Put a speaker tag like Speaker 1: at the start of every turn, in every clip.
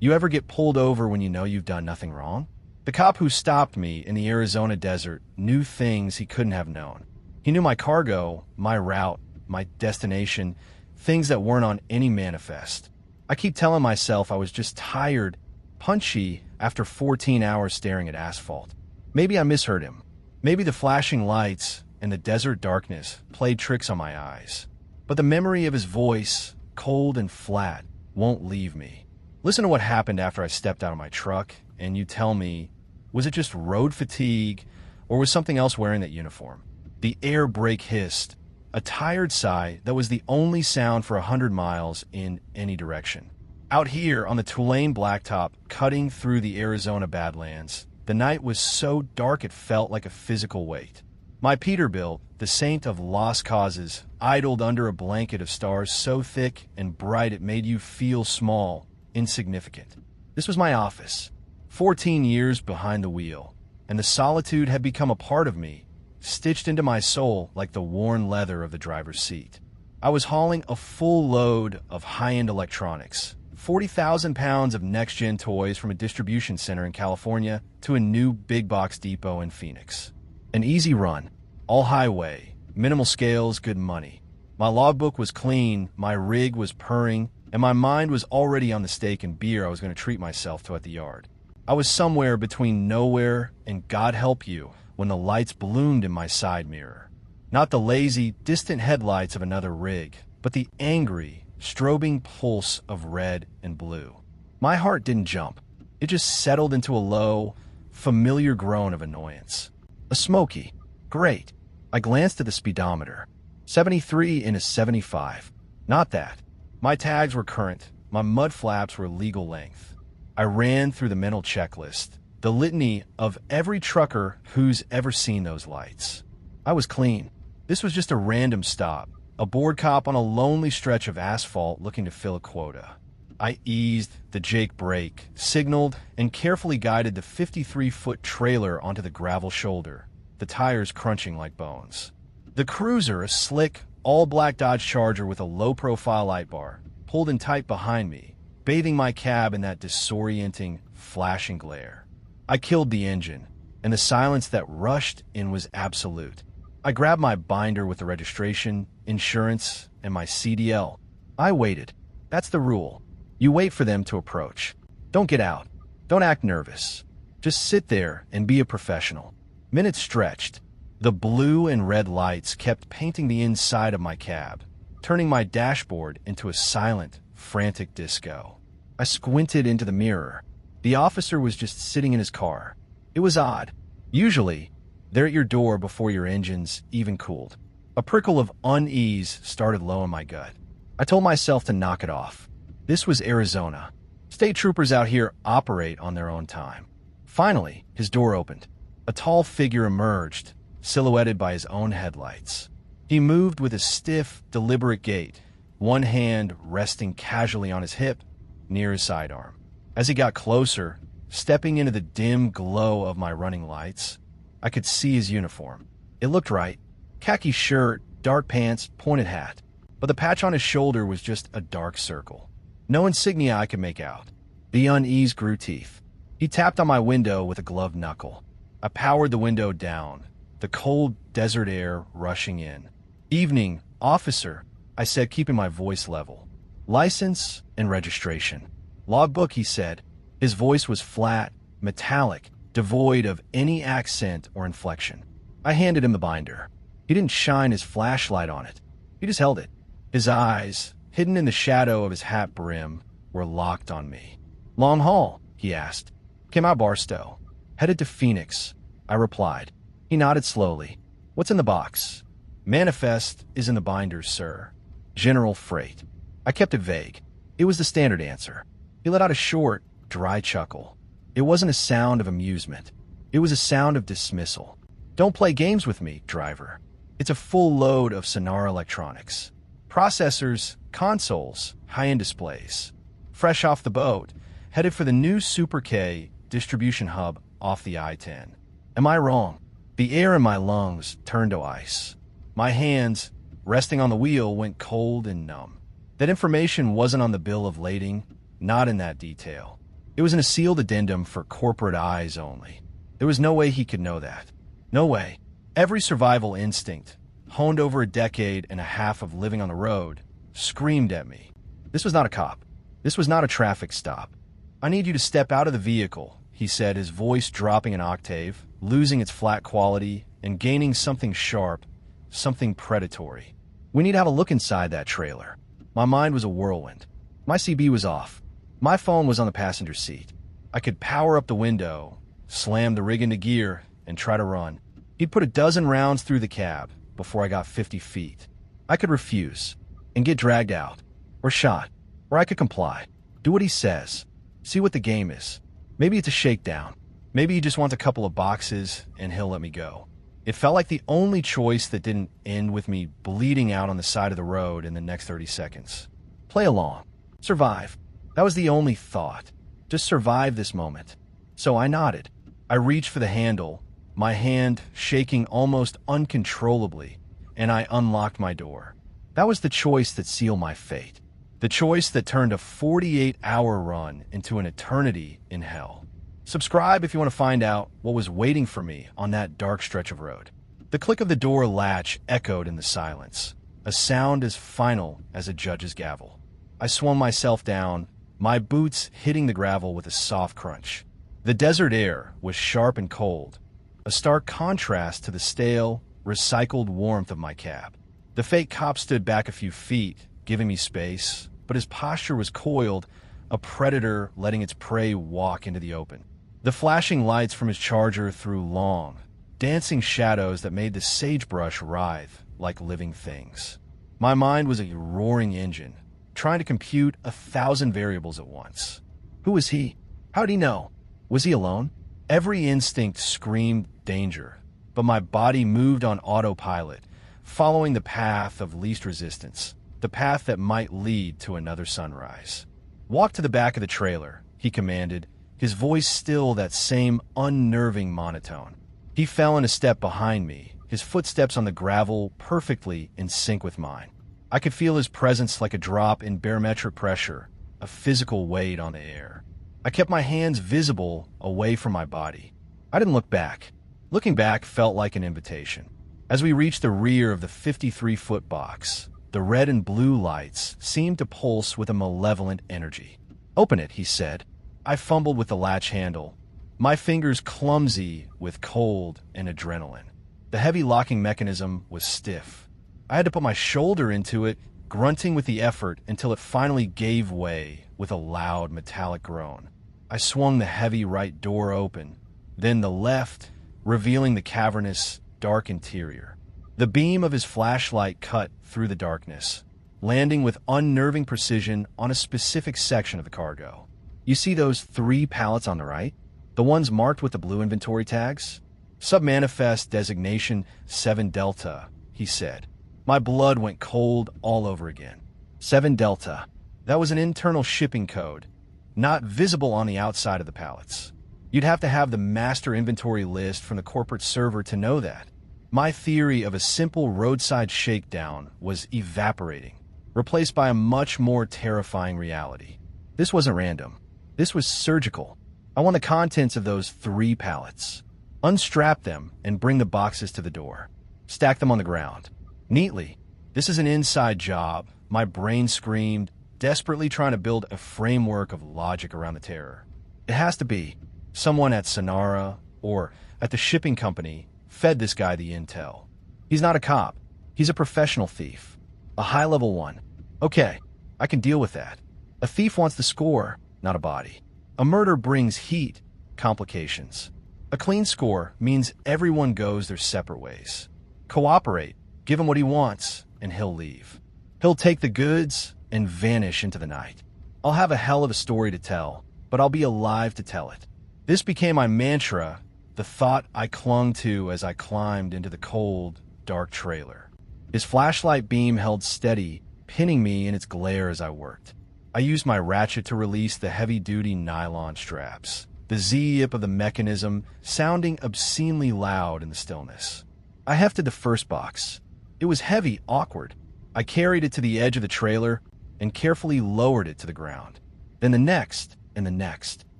Speaker 1: You ever get pulled over when you know you've done nothing wrong? The cop who stopped me in the Arizona desert knew things he couldn't have known. He knew my cargo, my route, my destination, things that weren't on any manifest. I keep telling myself I was just tired, punchy after 14 hours staring at asphalt. Maybe I misheard him. Maybe the flashing lights and the desert darkness played tricks on my eyes. But the memory of his voice, cold and flat, won't leave me. Listen to what happened after I stepped out of my truck, and you tell me, was it just road fatigue, or was something else wearing that uniform? The air brake hissed, a tired sigh that was the only sound for 100 miles in any direction. Out here on the Tulane blacktop, cutting through the Arizona Badlands, the night was so dark it felt like a physical weight. My Peterbilt, the saint of lost causes, idled under a blanket of stars so thick and bright it made you feel small, insignificant. This was my office, 14 years behind the wheel, and the solitude had become a part of me, stitched into my soul like the worn leather of the driver's seat. I was hauling a full load of high-end electronics, 40,000 pounds of next-gen toys from a distribution center in California to a new big-box depot in Phoenix. An easy run, all highway, minimal scales, good money. My logbook was clean, my rig was purring, and my mind was already on the steak and beer I was going to treat myself to at the yard. I was somewhere between nowhere and God help you when the lights ballooned in my side mirror. Not the lazy, distant headlights of another rig, but the angry, strobing pulse of red and blue. My heart didn't jump. It just settled into a low, familiar groan of annoyance. A Smoky. Great. I glanced at the speedometer. 73 in a 75. Not that. My tags were current. My mud flaps were legal length. I ran through the mental checklist, the litany of every trucker who's ever seen those lights. I was clean. This was just a random stop, a bored cop on a lonely stretch of asphalt looking to fill a quota. I eased the Jake brake, signaled, and carefully guided the 53-foot trailer onto the gravel shoulder, the tires crunching like bones. The Cruiser, a slick, all-black Dodge Charger with a low-profile light bar, pulled in tight behind me, bathing my cab in that disorienting, flashing glare. I killed the engine, and the silence that rushed in was absolute. I grabbed my binder with the registration, insurance, and my CDL. I waited. That's the rule. You wait for them to approach. Don't get out. Don't act nervous. Just sit there and be a professional. Minutes stretched. The blue and red lights kept painting the inside of my cab, turning my dashboard into a silent, frantic disco. I squinted into the mirror. The officer was just sitting in his car. It was odd. Usually, they're at your door before your engine's even cooled. A prickle of unease started low in my gut. I told myself to knock it off. This was Arizona. State troopers out here operate on their own time. Finally, his door opened. A tall figure emerged, silhouetted by his own headlights. He moved with a stiff, deliberate gait, one hand resting casually on his hip, near his sidearm. As he got closer, stepping into the dim glow of my running lights, I could see his uniform. It looked right. Khaki shirt, dark pants, pointed hat. But the patch on his shoulder was just a dark circle. No insignia I could make out. The unease grew teeth. He tapped on my window with a gloved knuckle. I powered the window down, the cold desert air rushing in. "Evening, officer," I said, keeping my voice level. "License and registration." "Logbook," he said. His voice was flat, metallic, devoid of any accent or inflection. I handed him the binder. He didn't shine his flashlight on it. He just held it. His eyes, hidden in the shadow of his hat brim, were locked on me. "Long haul?" he asked. "Came out Barstow. Headed to Phoenix," I replied. He nodded slowly. "What's in the box?" "Manifest is in the binder, sir. General freight." I kept it vague. It was the standard answer. He let out a short, dry chuckle. It wasn't a sound of amusement. It was a sound of dismissal. "Don't play games with me, driver. It's a full load of Sonara electronics. Processors, consoles, high-end displays. Fresh off the boat, headed for the new Super K distribution hub off the I-10. Am I wrong?" The air in my lungs turned to ice. My hands, resting on the wheel, went cold and numb. That information wasn't on the bill of lading, not in that detail. It was in a sealed addendum for corporate eyes only. There was no way he could know that. No way. Every survival instinct, honed over a decade and a half of living on the road, screamed at me. This was not a cop. This was not a traffic stop. I need you to step out of the vehicle, he said, his voice dropping an octave, losing its flat quality and gaining something sharp, something predatory. We need to have a look inside that trailer. My mind was a whirlwind. My CB was off. My phone was on the passenger seat. I could power up the window, slam the rig into gear, and try to run. He'd put a dozen rounds through the cab before I got 50 feet. I could refuse and get dragged out, or shot, or I could comply. Do what he says. See what the game is. Maybe it's a shakedown. Maybe he just wants a couple of boxes and he'll let me go. It felt like the only choice that didn't end with me bleeding out on the side of the road in the next 30 seconds. Play along. Survive. That was the only thought. Just survive this moment. So I nodded. I reached for the handle, my hand shaking almost uncontrollably, and I unlocked my door. That was the choice that sealed my fate. The choice that turned a 48-hour run into an eternity in hell. Subscribe if you want to find out what was waiting for me on that dark stretch of road. The click of the door latch echoed in the silence, a sound as final as a judge's gavel. I swung myself down, my boots hitting the gravel with a soft crunch. The desert air was sharp and cold, a stark contrast to the stale, recycled warmth of my cab. The fake cop stood back a few feet, giving me space, but his posture was coiled, a predator letting its prey walk into the open. The flashing lights from his Charger threw long, dancing shadows that made the sagebrush writhe like living things. My mind was a roaring engine, trying to compute 1,000 variables at once. Who was he? How did he know? Was he alone? Every instinct screamed danger, but my body moved on autopilot, following the path of least resistance, the path that might lead to another sunrise. Walk to the back of the trailer, he commanded, his voice still that same unnerving monotone. He fell in a step behind me, his footsteps on the gravel perfectly in sync with mine. I could feel his presence like a drop in barometric pressure, a physical weight on the air. I kept my hands visible away from my body. I didn't look back. Looking back felt like an invitation. As we reached the rear of the 53-foot box, the red and blue lights seemed to pulse with a malevolent energy. "Open it," he said. I fumbled with the latch handle, my fingers clumsy with cold and adrenaline. The heavy locking mechanism was stiff. I had to put my shoulder into it, grunting with the effort until it finally gave way with a loud metallic groan. I swung the heavy right door open, then the left, revealing the cavernous, dark interior. The beam of his flashlight cut through the darkness, landing with unnerving precision on a specific section of the cargo. You see those 3 pallets on the right? The ones marked with the blue inventory tags? Submanifest designation 7 Delta, he said. My blood went cold all over again. 7 Delta. That was an internal shipping code, not visible on the outside of the pallets. You'd have to have the master inventory list from the corporate server to know that. My theory of a simple roadside shakedown was evaporating, replaced by a much more terrifying reality. This wasn't random. This was surgical. I want the contents of those 3 pallets. Unstrap them and bring the boxes to the door. Stack them on the ground. Neatly. This is an inside job. My brain screamed, desperately trying to build a framework of logic around the terror. It has to be. Someone at Sonara or at the shipping company fed this guy the intel. He's not a cop. He's a professional thief. A high-level one. Okay, I can deal with that. A thief wants the score, not a body. A murder brings heat, complications. A clean score means everyone goes their separate ways. Cooperate, give him what he wants, and he'll leave. He'll take the goods and vanish into the night. I'll have a hell of a story to tell, but I'll be alive to tell it. This became my mantra, the thought I clung to as I climbed into the cold, dark trailer. His flashlight beam held steady, pinning me in its glare as I worked. I used my ratchet to release the heavy-duty nylon straps, the Z-yip of the mechanism sounding obscenely loud in the stillness. I hefted the first box. It was heavy, awkward. I carried it to the edge of the trailer and carefully lowered it to the ground. Then the next and the next.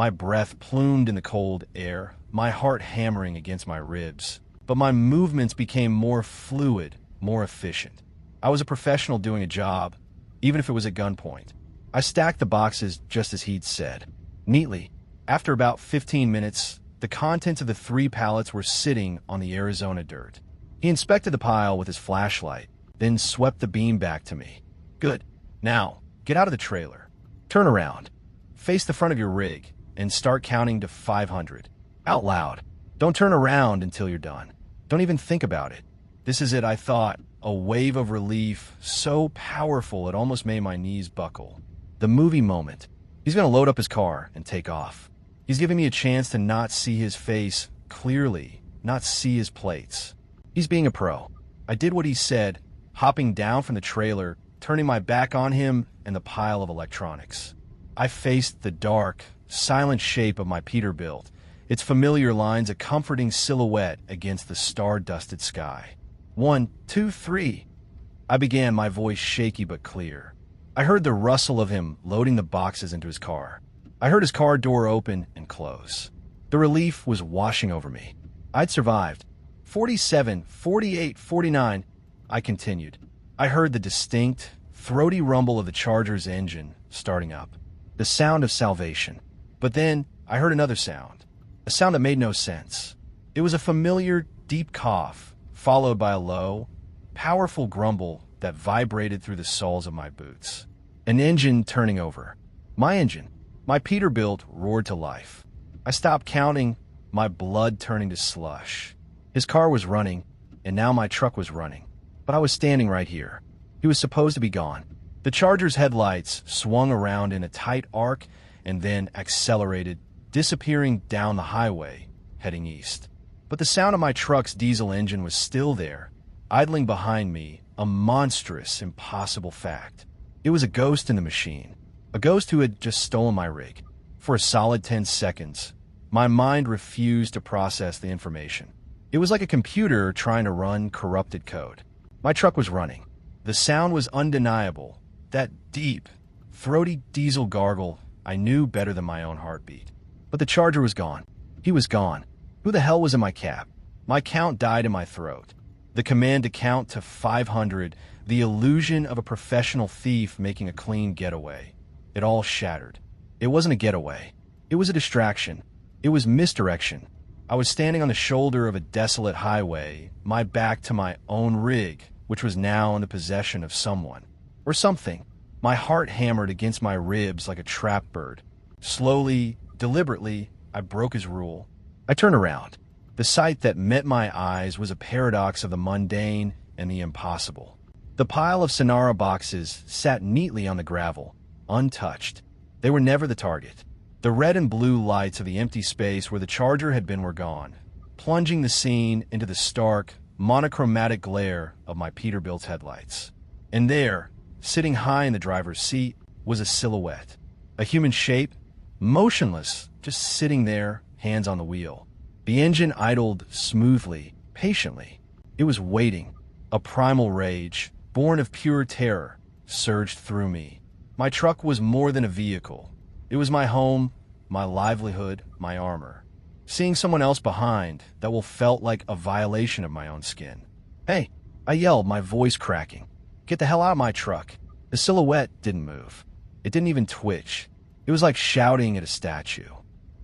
Speaker 1: My breath plumed in the cold air, my heart hammering against my ribs. But my movements became more fluid, more efficient. I was a professional doing a job, even if it was at gunpoint. I stacked the boxes just as he'd said, neatly. After about 15 minutes, the contents of the 3 pallets were sitting on the Arizona dirt. He inspected the pile with his flashlight, then swept the beam back to me. Good. Now, get out of the trailer. Turn around. Face the front of your rig, and start counting to 500. Out loud. Don't turn around until you're done. Don't even think about it. This is it, I thought. A wave of relief, so powerful it almost made my knees buckle. The movie moment. He's going to load up his car and take off. He's giving me a chance to not see his face clearly, not see his plates. He's being a pro. I did what he said, hopping down from the trailer, turning my back on him and the pile of electronics. I faced the dark, silent shape of my Peterbilt, its familiar lines a comforting silhouette against the star-dusted sky. 1, 2, 3. I began, my voice shaky but clear. I heard the rustle of him loading the boxes into his car. I heard his car door open and close. The relief was washing over me. I'd survived. 47, 48, 49. I continued. I heard the distinct, throaty rumble of the Charger's engine starting up. The sound of salvation. But then I heard another sound. A sound that made no sense. It was a familiar, deep cough, followed by a low, powerful grumble that vibrated through the soles of my boots. An engine turning over. My engine. My Peterbilt roared to life. I stopped counting, my blood turning to slush. His car was running, and now my truck was running. But I was standing right here. He was supposed to be gone. The Charger's headlights swung around in a tight arc and then accelerated, disappearing down the highway, heading east. But the sound of my truck's diesel engine was still there, idling behind me, a monstrous, impossible fact. It was a ghost in the machine, a ghost who had just stolen my rig. For a solid 10 seconds, my mind refused to process the information. It was like a computer trying to run corrupted code. My truck was running. The sound was undeniable. That deep, throaty diesel gargle I knew better than my own heartbeat. But the Charger was gone. He was gone. Who the hell was in my cab? My count died in my throat. The command to count to 500, the illusion of a professional thief making a clean getaway. It all shattered. It wasn't a getaway. It was a distraction. It was misdirection. I was standing on the shoulder of a desolate highway, my back to my own rig, which was now in the possession of someone. Or something. My heart hammered against my ribs like a trapped bird. Slowly, deliberately, I broke his rule. I turned around. The sight that met my eyes was a paradox of the mundane and the impossible. The pile of Sonara boxes sat neatly on the gravel, untouched. They were never the target. The red and blue lights of the empty space where the Charger had been were gone, plunging the scene into the stark, monochromatic glare of my Peterbilt's headlights. And there, sitting high in the driver's seat, was a silhouette. A human shape, motionless, just sitting there, hands on the wheel. The engine idled smoothly, patiently. It was waiting. A primal rage, born of pure terror, surged through me. My truck was more than a vehicle. It was my home, my livelihood, my armor. Seeing someone else behind, that will felt like a violation of my own skin. Hey, I yelled, my voice cracking. Get the hell out of my truck. The silhouette didn't move. It didn't even twitch. It was like shouting at a statue.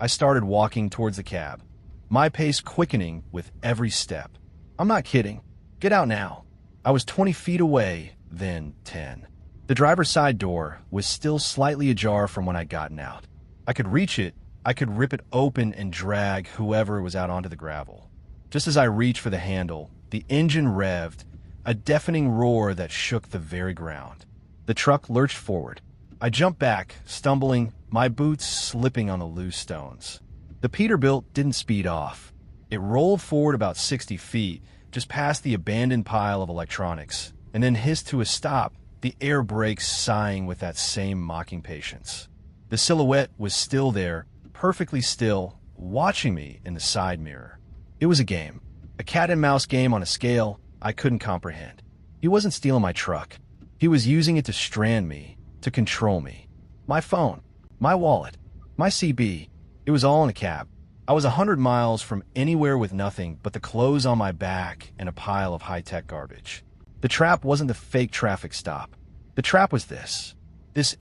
Speaker 1: I started walking towards the cab, my pace quickening with every step. I'm not kidding. Get out now. I was 20 feet away, then 10. The driver's side door was still slightly ajar from when I'd gotten out. I could reach it. I could rip it open and drag whoever was out onto the gravel. Just as I reached for the handle, the engine revved, a deafening roar that shook the very ground. The truck lurched forward. I jumped back, stumbling, my boots slipping on the loose stones. The Peterbilt didn't speed off. It rolled forward about 60 feet, just past the abandoned pile of electronics, and then hissed to a stop, the air brakes sighing with that same mocking patience. The silhouette was still there, perfectly still, watching me in the side mirror. It was a game. A cat-and-mouse game on a scale I couldn't comprehend. He wasn't stealing my truck. He was using it to strand me, to control me. My phone, my wallet, my CB. It was all in a cab. I was 100 miles from anywhere with nothing but the clothes on my back and a pile of high-tech garbage. The trap wasn't the fake traffic stop. The trap was this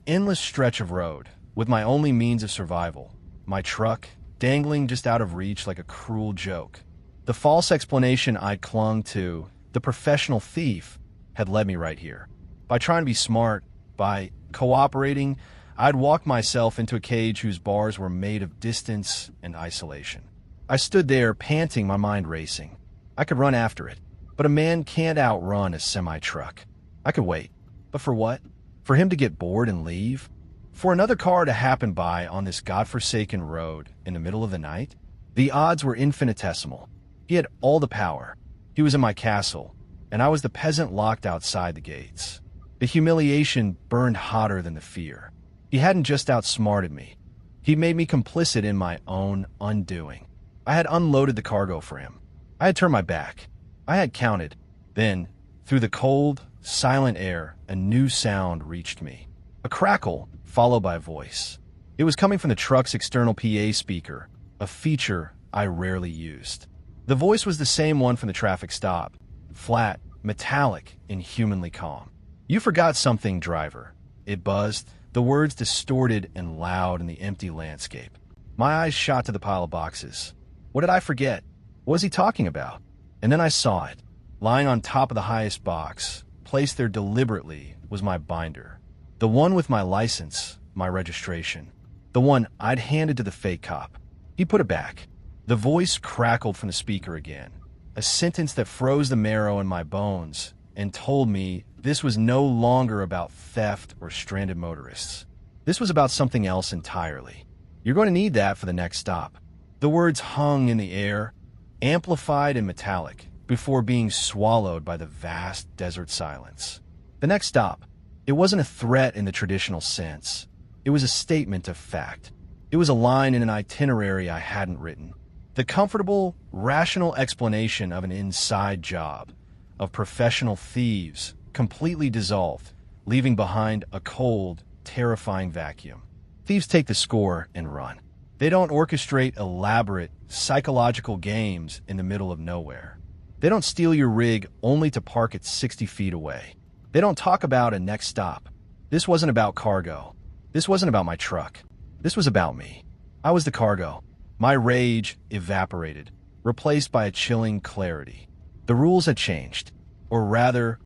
Speaker 1: endless stretch of road with my only means of survival, my truck, dangling just out of reach like a cruel joke. The false explanation I'd clung to, the professional thief, had led me right here. By trying to be smart, by cooperating, I'd walked myself into a cage whose bars were made of distance and isolation. I stood there, panting, my mind racing. I could run after it, but a man can't outrun a semi-truck. I could wait. But for what? For him to get bored and leave? For another car to happen by on this godforsaken road in the middle of the night? The odds were infinitesimal. He had all the power. He was in my castle, and I was the peasant locked outside the gates. The humiliation burned hotter than the fear. He hadn't just outsmarted me. He made me complicit in my own undoing. I had unloaded the cargo for him. I had turned my back. I had counted. Then, through the cold, silent air, a new sound reached me. A crackle, followed by a voice. It was coming from the truck's external PA speaker, a feature I rarely used. The voice was the same one from the traffic stop, flat, metallic, inhumanly calm. "You forgot something, driver," it buzzed, the words distorted and loud in the empty landscape. My eyes shot to the pile of boxes. What did I forget? What was he talking about? And then I saw it. Lying on top of the highest box, placed there deliberately, was my binder. The one with my license, my registration. The one I'd handed to the fake cop. He put it back. The voice crackled from the speaker again, a sentence that froze the marrow in my bones and told me this was no longer about theft or stranded motorists. This was about something else entirely. "You're going to need that for the next stop." The words hung in the air, amplified and metallic, before being swallowed by the vast desert silence. The next stop. It wasn't a threat in the traditional sense. It was a statement of fact. It was a line in an itinerary I hadn't written. The comfortable, rational explanation of an inside job, of professional thieves, completely dissolved, leaving behind a cold, terrifying vacuum. Thieves take the score and run. They don't orchestrate elaborate, psychological games in the middle of nowhere. They don't steal your rig only to park it 60 feet away. They don't talk about a next stop. This wasn't about cargo. This wasn't about my truck. This was about me. I was the cargo. My rage evaporated, replaced by a chilling clarity. The rules had changed. Or rather,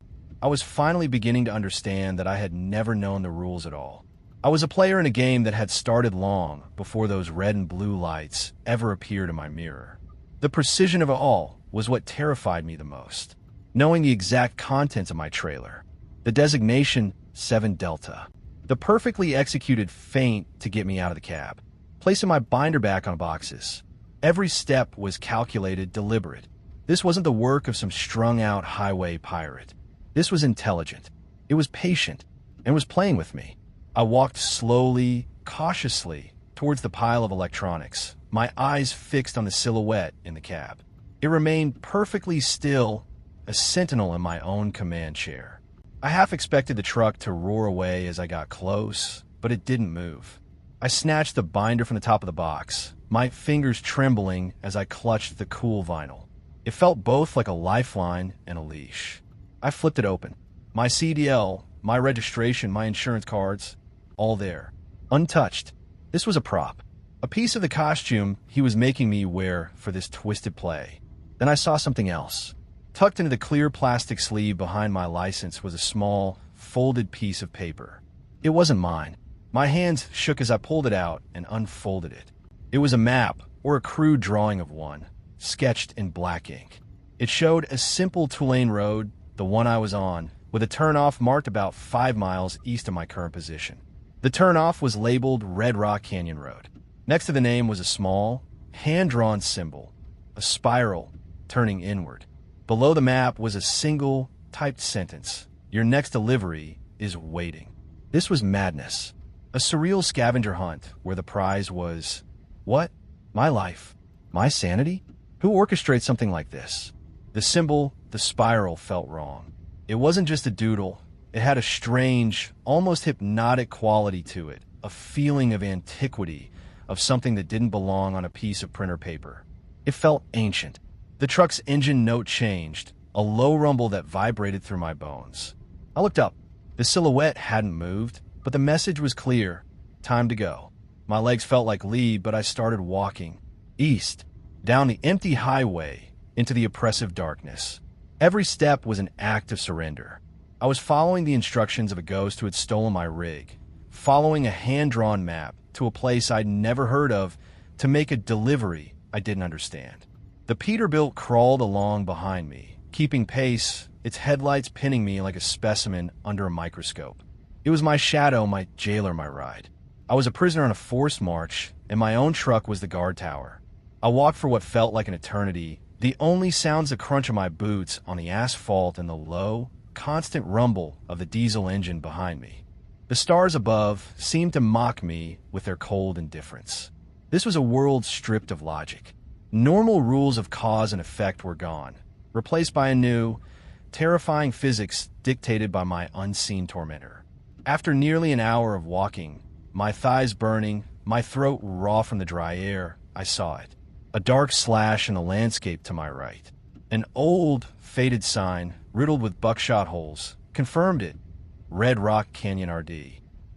Speaker 1: I was finally beginning to understand that I had never known the rules at all. I was a player in a game that had started long before those red and blue lights ever appeared in my mirror. The precision of it all was what terrified me the most. Knowing the exact contents of my trailer. The designation 7 Delta. The perfectly executed feint to get me out of the cab. Placing my binder back on boxes. Every step was calculated, deliberate. This wasn't the work of some strung-out highway pirate. This was intelligent. It was patient, and was playing with me. I walked slowly, cautiously, towards the pile of electronics, my eyes fixed on the silhouette in the cab. It remained perfectly still, a sentinel in my own command chair. I half expected the truck to roar away as I got close, but it didn't move. I snatched the binder from the top of the box, my fingers trembling as I clutched the cool vinyl. It felt both like a lifeline and a leash. I flipped it open. My CDL, my registration, my insurance cards, all there. Untouched. This was a prop. A piece of the costume he was making me wear for this twisted play. Then I saw something else. Tucked into the clear plastic sleeve behind my license was a small, folded piece of paper. It wasn't mine. My hands shook as I pulled it out and unfolded it. It was a map, or a crude drawing of one, sketched in black ink. It showed a simple two-lane road, the one I was on, with a turnoff marked about 5 miles east of my current position. The turnoff was labeled Red Rock Canyon Road. Next to the name was a small, hand-drawn symbol, a spiral turning inward. Below the map was a single, typed sentence. "Your next delivery is waiting." This was madness. A surreal scavenger hunt where the prize was... what? My life? My sanity? Who orchestrates something like this? The symbol, the spiral, felt wrong. It wasn't just a doodle. It had a strange, almost hypnotic quality to it, a feeling of antiquity, of something that didn't belong on a piece of printer paper. It felt ancient. The truck's engine note changed, a low rumble that vibrated through my bones. I looked up. The silhouette hadn't moved, but the message was clear. Time to go. My legs felt like lead, but I started walking. East, down the empty highway, into the oppressive darkness. Every step was an act of surrender. I was following the instructions of a ghost who had stolen my rig, following a hand-drawn map to a place I'd never heard of to make a delivery I didn't understand. The Peterbilt crawled along behind me, keeping pace, its headlights pinning me like a specimen under a microscope. It was my shadow, my jailer, my ride. I was a prisoner on a forced march, and my own truck was the guard tower. I walked for what felt like an eternity, the only sounds the crunch of my boots on the asphalt and the low, constant rumble of the diesel engine behind me. The stars above seemed to mock me with their cold indifference. This was a world stripped of logic. Normal rules of cause and effect were gone, replaced by a new, terrifying physics dictated by my unseen tormentor. After nearly an hour of walking, my thighs burning, my throat raw from the dry air, I saw it. A dark slash in the landscape to my right. An old, faded sign, riddled with buckshot holes, confirmed it. Red Rock Canyon RD.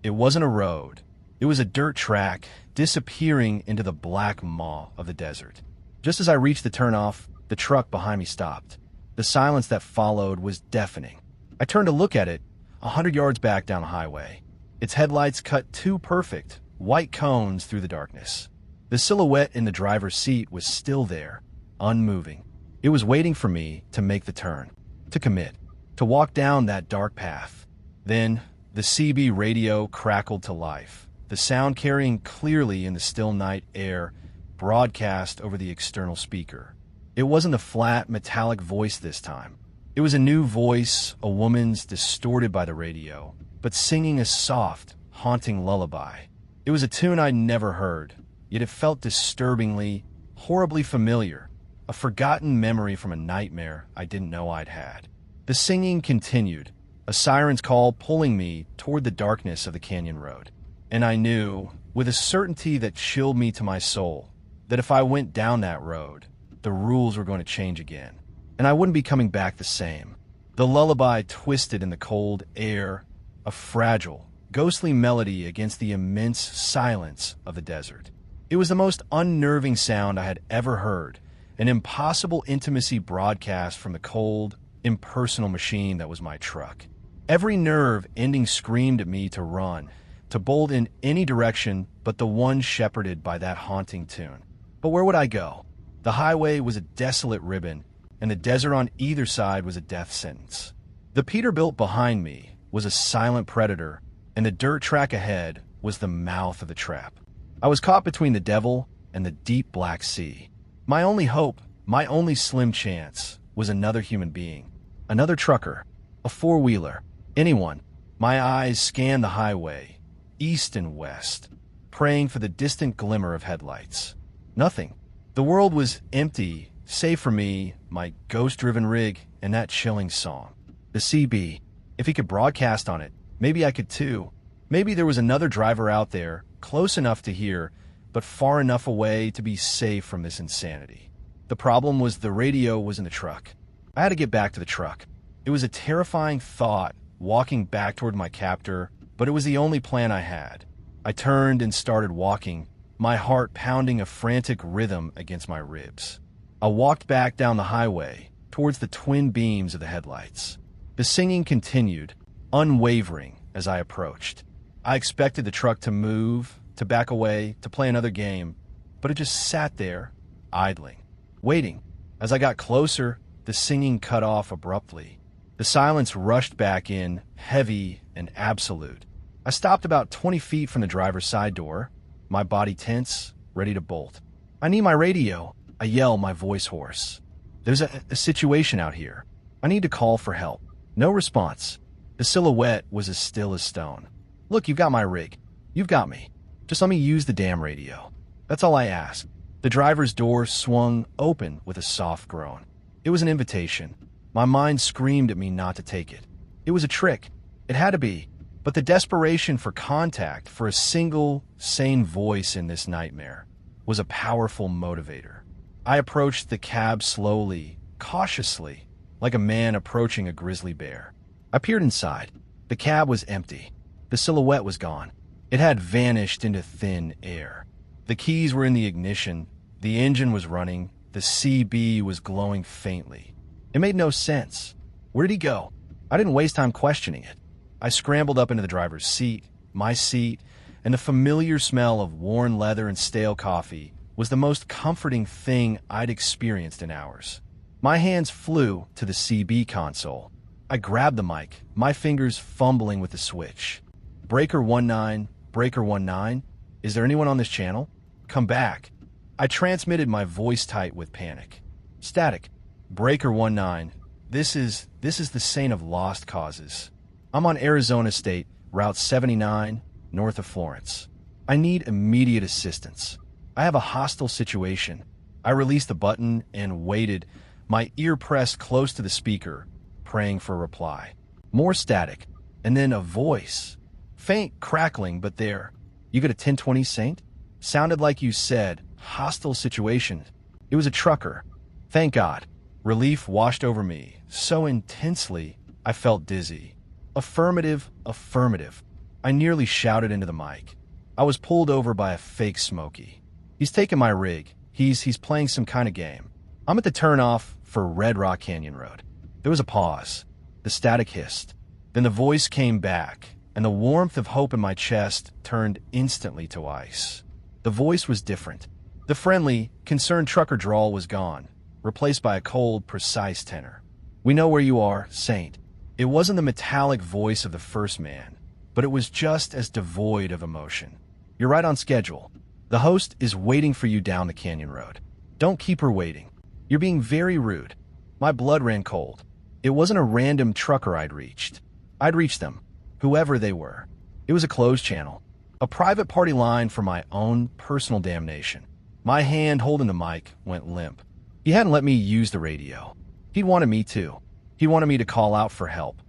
Speaker 1: It wasn't a road. It was a dirt track, disappearing into the black maw of the desert. Just as I reached the turnoff, the truck behind me stopped. The silence that followed was deafening. I turned to look at it, 100 yards back down the highway. Its headlights cut two perfect, white cones through the darkness. The silhouette in the driver's seat was still there, unmoving. It was waiting for me to make the turn, to commit, to walk down that dark path. Then, the CB radio crackled to life, the sound carrying clearly in the still night air, broadcast over the external speaker. It wasn't the flat, metallic voice this time. It was a new voice, a woman's distorted by the radio, but singing a soft, haunting lullaby. It was a tune I'd never heard, yet it felt disturbingly, horribly familiar, a forgotten memory from a nightmare I didn't know I'd had. The singing continued, a siren's call pulling me toward the darkness of the canyon road. And I knew, with a certainty that chilled me to my soul, that if I went down that road, the rules were going to change again, and I wouldn't be coming back the same. The lullaby twisted in the cold air, a fragile, ghostly melody against the immense silence of the desert. It was the most unnerving sound I had ever heard, an impossible intimacy broadcast from the cold, impersonal machine that was my truck. Every nerve ending screamed at me to run, to bolt in any direction but the one shepherded by that haunting tune. But where would I go? The highway was a desolate ribbon, and the desert on either side was a death sentence. The Peterbilt behind me was a silent predator, and the dirt track ahead was the mouth of the trap. I was caught between the devil and the deep black sea. My only hope, my only slim chance, was another human being, another trucker, a four-wheeler, anyone. My eyes scanned the highway, east and west, praying for the distant glimmer of headlights. Nothing. The world was empty, save for me, my ghost-driven rig, and that chilling song. The CB. If he could broadcast on it, maybe I could too. Maybe there was another driver out there, close enough to hear, but far enough away to be safe from this insanity. The problem was the radio was in the truck. I had to get back to the truck. It was a terrifying thought, walking back toward my captor, but it was the only plan I had. I turned and started walking, my heart pounding a frantic rhythm against my ribs. I walked back down the highway, towards the twin beams of the headlights. The singing continued, unwavering, as I approached. I expected the truck to move, to back away, to play another game, but it just sat there, idling, waiting. As I got closer, the singing cut off abruptly. The silence rushed back in, heavy and absolute. I stopped about 20 feet from the driver's side door, my body tense, ready to bolt. "I need my radio," I yell, my voice hoarse. "There's a situation out here. I need to call for help." No response. The silhouette was as still as stone. "Look, you've got my rig. You've got me. Just let me use the damn radio." That's all I asked. The driver's door swung open with a soft groan. It was an invitation. My mind screamed at me not to take it. It was a trick. It had to be. But the desperation for contact, for a single, sane voice in this nightmare, was a powerful motivator. I approached the cab slowly, cautiously, like a man approaching a grizzly bear. I peered inside. The cab was empty. The silhouette was gone. It had vanished into thin air. The keys were in the ignition. The engine was running. The CB was glowing faintly. It made no sense. Where did he go? I didn't waste time questioning it. I scrambled up into the driver's seat. My seat, and the familiar smell of worn leather and stale coffee was the most comforting thing I'd experienced in hours. My hands flew to the CB console. I grabbed the mic, my fingers fumbling with the switch. Breaker 19, Breaker 19, is there anyone on this channel? Come back. I transmitted my voice tight with panic. Static. Breaker 19, this is the Saint of Lost Causes. I'm on Arizona State, Route 79, north of Florence. I need immediate assistance. I have a hostile situation. I released the button and waited, my ear pressed close to the speaker, praying for a reply. More static, and then a voice. Faint crackling, but there. You got a 1020 Saint? Sounded like you said, hostile situation. It was a trucker. Thank God. Relief washed over me, so intensely I felt dizzy. Affirmative, affirmative. I nearly shouted into the mic. I was pulled over by a fake Smokey. He's taking my rig. He's playing some kind of game. I'm at the turnoff for Red Rock Canyon Road. There was a pause. The static hissed. Then the voice came back, and the warmth of hope in my chest turned instantly to ice. The voice was different. The friendly, concerned trucker drawl was gone, replaced by a cold, precise tenor. We know where you are, Saint. It wasn't the metallic voice of the first man, but it was just as devoid of emotion. You're right on schedule. The host is waiting for you down the canyon road. Don't keep her waiting. You're being very rude. My blood ran cold. It wasn't a random trucker I'd reached. I'd reached them, whoever they were. It was a closed channel, a private party line for my own personal damnation. My hand holding the mic went limp. He hadn't let me use the radio. He'd wanted me to. He wanted me to call out for help,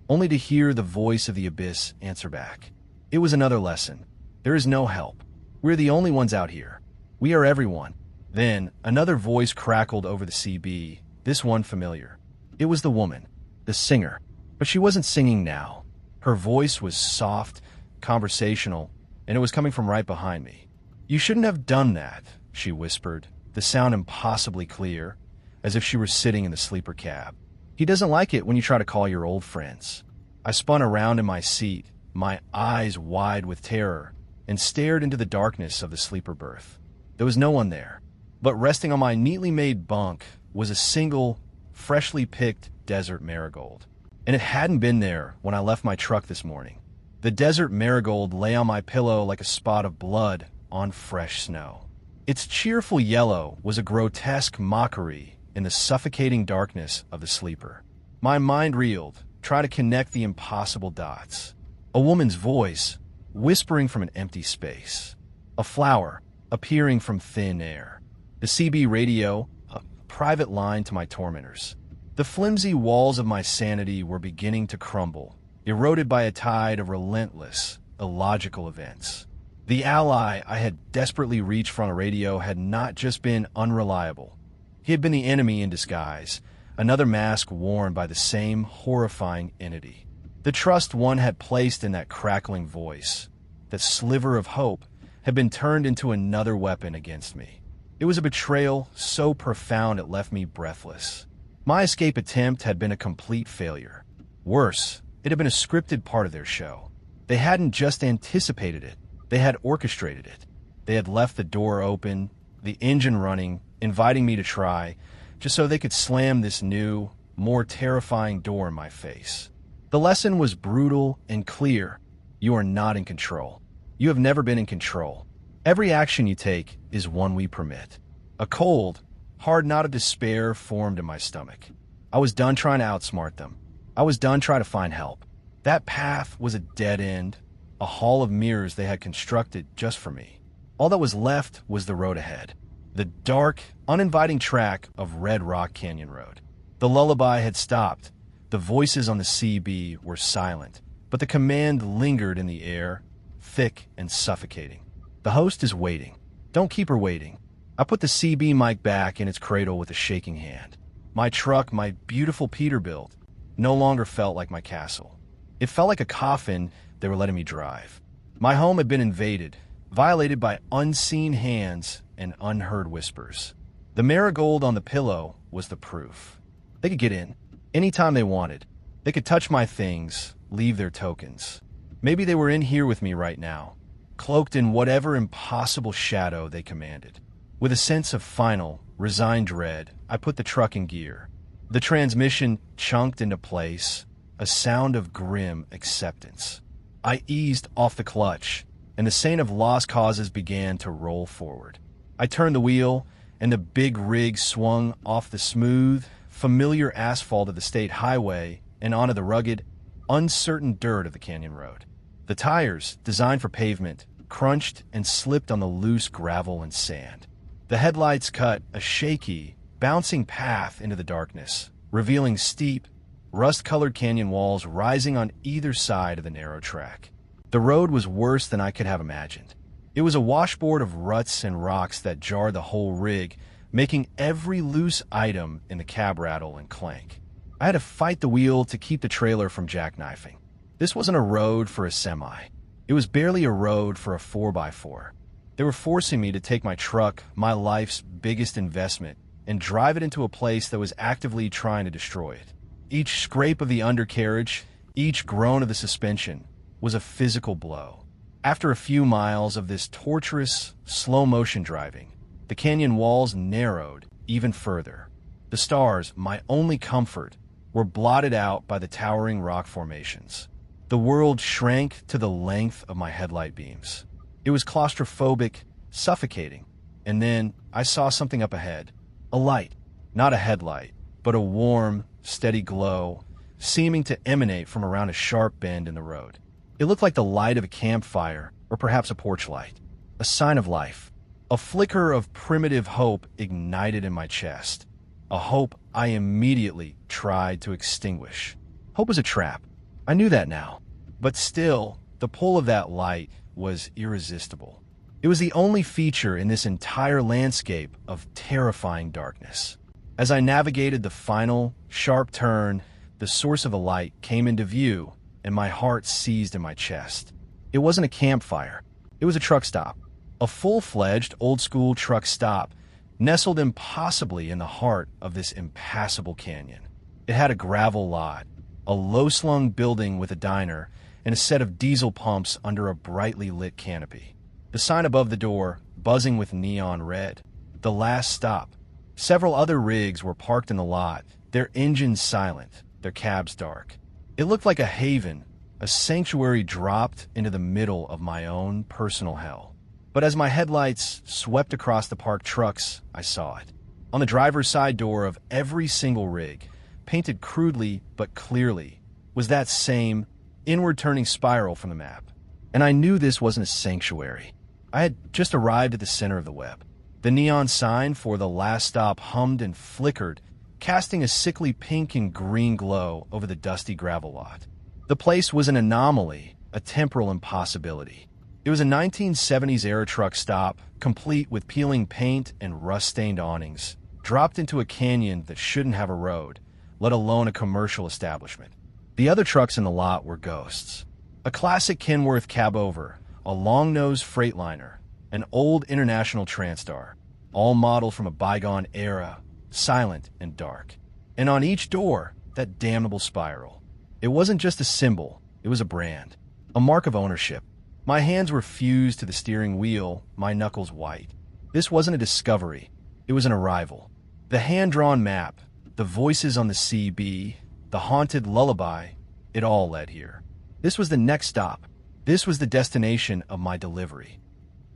Speaker 1: only to hear the voice of the abyss answer back. It was another lesson. There is no help. We're the only ones out here. We are everyone. Then another voice crackled over the CB, this one familiar. It was the woman, the singer, but she wasn't singing now. Her voice was soft, conversational, and it was coming from right behind me. You shouldn't have done that, she whispered, the sound impossibly clear, as if she were sitting in the sleeper cab. He doesn't like it when you try to call your old friends. I spun around in my seat, my eyes wide with terror, and stared into the darkness of the sleeper berth. There was no one there, but resting on my neatly made bunk was a single, freshly picked desert marigold. And it hadn't been there when I left my truck this morning. The desert marigold lay on my pillow like a spot of blood on fresh snow. Its cheerful yellow was a grotesque mockery in the suffocating darkness of the sleeper. My mind reeled, trying to connect the impossible dots. A woman's voice, whispering from an empty space. A flower, appearing from thin air. The CB radio, a private line to my tormentors. The flimsy walls of my sanity were beginning to crumble, eroded by a tide of relentless, illogical events. The ally I had desperately reached for on a radio had not just been unreliable. He had been the enemy in disguise, another mask worn by the same horrifying entity. The trust one had placed in that crackling voice, that sliver of hope, had been turned into another weapon against me. It was a betrayal so profound it left me breathless. My escape attempt had been a complete failure. Worse, it had been a scripted part of their show. They hadn't just anticipated it, they had orchestrated it. They had left the door open, the engine running, inviting me to try, just so they could slam this new, more terrifying door in my face. The lesson was brutal and clear. You are not in control. You have never been in control. Every action you take is one we permit. A cold, hard knot of despair formed in my stomach. I was done trying to outsmart them. I was done trying to find help. That path was a dead end, a hall of mirrors they had constructed just for me. All that was left was the road ahead. The dark, uninviting track of Red Rock Canyon Road. The lullaby had stopped. The voices on the CB were silent, but the command lingered in the air, thick and suffocating. The host is waiting. Don't keep her waiting. I put the CB mic back in its cradle with a shaking hand. My truck, my beautiful Peterbilt, no longer felt like my castle. It felt like a coffin they were letting me drive. My home had been invaded, violated by unseen hands and unheard whispers. The marigold on the pillow was the proof. They could get in anytime they wanted. They could touch my things, leave their tokens. Maybe they were in here with me right now, cloaked in whatever impossible shadow they commanded. With a sense of final, resigned dread, I put the truck in gear. The transmission chunked into place, a sound of grim acceptance. I eased off the clutch, and the saint of lost causes began to roll forward. I turned the wheel, and the big rig swung off the smooth, familiar asphalt of the state highway and onto the rugged, uncertain dirt of the canyon road. The tires, designed for pavement, crunched and slipped on the loose gravel and sand. The headlights cut a shaky, bouncing path into the darkness, revealing steep, rust-colored canyon walls rising on either side of the narrow track. The road was worse than I could have imagined. It was a washboard of ruts and rocks that jarred the whole rig, making every loose item in the cab rattle and clank. I had to fight the wheel to keep the trailer from jackknifing. This wasn't a road for a semi. It was barely a road for a 4x4. They were forcing me to take my truck, my life's biggest investment, and drive it into a place that was actively trying to destroy it. Each scrape of the undercarriage, each groan of the suspension, was a physical blow. After a few miles of this torturous, slow-motion driving, the canyon walls narrowed even further. The stars, my only comfort, were blotted out by the towering rock formations. The world shrank to the length of my headlight beams. It was claustrophobic, suffocating. And then I saw something up ahead. A light. Not a headlight, but a warm, steady glow, seeming to emanate from around a sharp bend in the road. It looked like the light of a campfire, or perhaps a porch light. A sign of life. A flicker of primitive hope ignited in my chest. A hope I immediately tried to extinguish. Hope was a trap. I knew that now. But still, the pull of that light was irresistible. It was the only feature in this entire landscape of terrifying darkness. As I navigated the final, sharp turn, the source of the light came into view, and my heart seized in my chest. It wasn't a campfire. It was a truck stop. A full-fledged, old-school truck stop, nestled impossibly in the heart of this impassable canyon. It had a gravel lot, a low-slung building with a diner, and a set of diesel pumps under a brightly lit canopy. The sign above the door, buzzing with neon red. The last stop. Several other rigs were parked in the lot, their engines silent, their cabs dark. It looked like a haven, a sanctuary dropped into the middle of my own personal hell. But as my headlights swept across the parked trucks, I saw it. On the driver's side door of every single rig, painted crudely but clearly, was that same inward-turning spiral from the map. And I knew this wasn't a sanctuary. I had just arrived at the center of the web. The neon sign for the last stop hummed and flickered, casting a sickly pink and green glow over the dusty gravel lot. The place was an anomaly, a temporal impossibility. It was a 1970s-era truck stop, complete with peeling paint and rust-stained awnings, dropped into a canyon that shouldn't have a road, let alone a commercial establishment. The other trucks in the lot were ghosts. A classic Kenworth cab-over, a long-nosed Freightliner, an old International Transtar, all modeled from a bygone era, silent and dark. And on each door, that damnable spiral. It wasn't just a symbol, it was a brand, a mark of ownership. My hands were fused to the steering wheel, my knuckles white. This wasn't a discovery, it was an arrival. The hand-drawn map, the voices on the CB, the haunted lullaby, it all led here. This was the next stop. This was the destination of my delivery.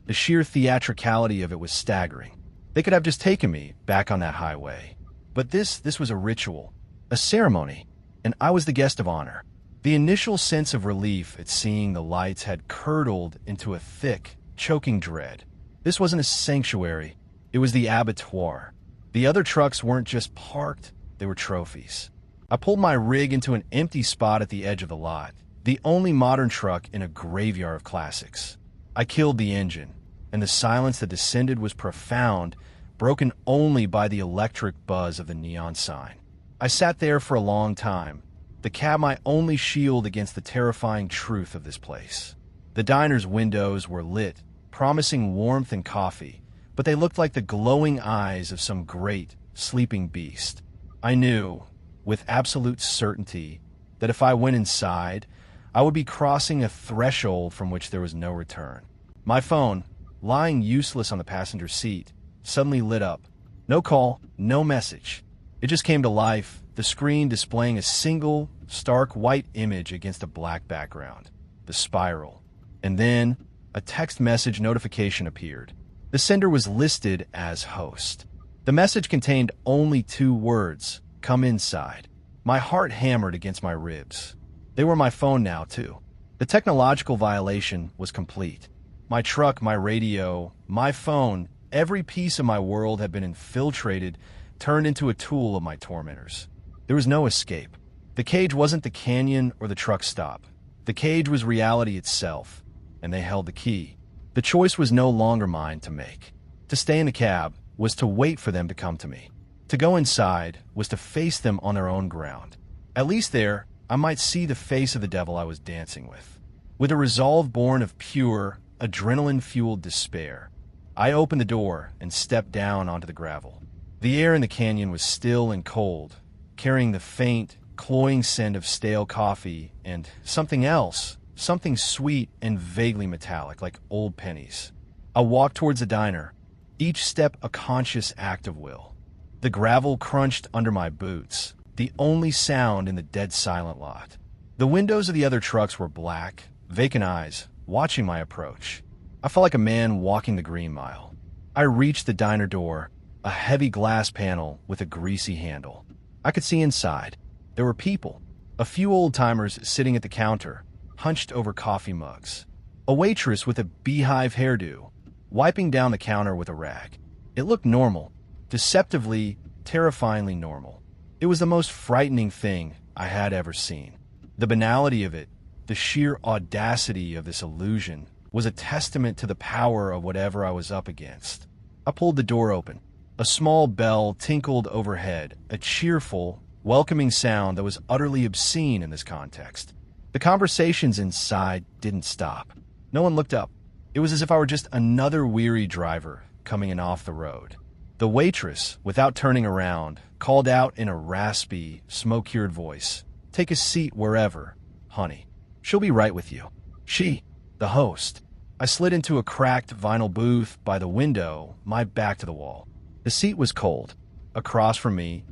Speaker 1: The sheer theatricality of it was staggering. They could have just taken me back on that highway. But this was a ritual, a ceremony, and I was the guest of honor. The initial sense of relief at seeing the lights had curdled into a thick, choking dread. This wasn't a sanctuary, it was the abattoir. The other trucks weren't just parked, they were trophies. I pulled my rig into an empty spot at the edge of the lot. The only modern truck in a graveyard of classics. I killed the engine, and the silence that descended was profound, broken only by the electric buzz of the neon sign. I sat there for a long time, the cab my only shield against the terrifying truth of this place. The diner's windows were lit, promising warmth and coffee, but they looked like the glowing eyes of some great, sleeping beast. I knew, with absolute certainty, that if I went inside, I would be crossing a threshold from which there was no return. My phone, lying useless on the passenger seat, suddenly lit up. No call, no message. It just came to life, the screen displaying a single, stark white image against a black background. The spiral. And then, a text message notification appeared. The sender was listed as host. The message contained only 2 words, "Come inside." My heart hammered against my ribs. They were my phone now, too. The technological violation was complete. My truck, my radio, my phone, every piece of my world had been infiltrated, turned into a tool of my tormentors. There was no escape. The cage wasn't the canyon or the truck stop. The cage was reality itself, and they held the key. The choice was no longer mine to make. To stay in the cab was to wait for them to come to me. To go inside was to face them on their own ground. At least there, I might see the face of the devil I was dancing with. With a resolve born of pure, adrenaline-fueled despair, I opened the door and stepped down onto the gravel. The air in the canyon was still and cold, carrying the faint, cloying scent of stale coffee and something else, something sweet and vaguely metallic, like old pennies. I walked towards the diner, each step a conscious act of will. The gravel crunched under my boots, the only sound in the dead silent lot. The windows of the other trucks were black, vacant eyes, watching my approach. I felt like a man walking the Green Mile. I reached the diner door, a heavy glass panel with a greasy handle. I could see inside. There were people, a few old-timers sitting at the counter, hunched over coffee mugs. A waitress with a beehive hairdo, wiping down the counter with a rag. It looked normal, deceptively, terrifyingly normal. It was the most frightening thing I had ever seen. The banality of it, the sheer audacity of this illusion, was a testament to the power of whatever I was up against. I pulled the door open. A small bell tinkled overhead, a cheerful, welcoming sound that was utterly obscene in this context. The conversations inside didn't stop. No one looked up. It was as if I were just another weary driver coming in off the road. The waitress, without turning around, called out in a raspy, smoke-cured voice, "Take a seat wherever, honey. She'll be right with you." She, the host. I slid into a cracked vinyl booth by the window, my back to the wall. The seat was cold. Across from me,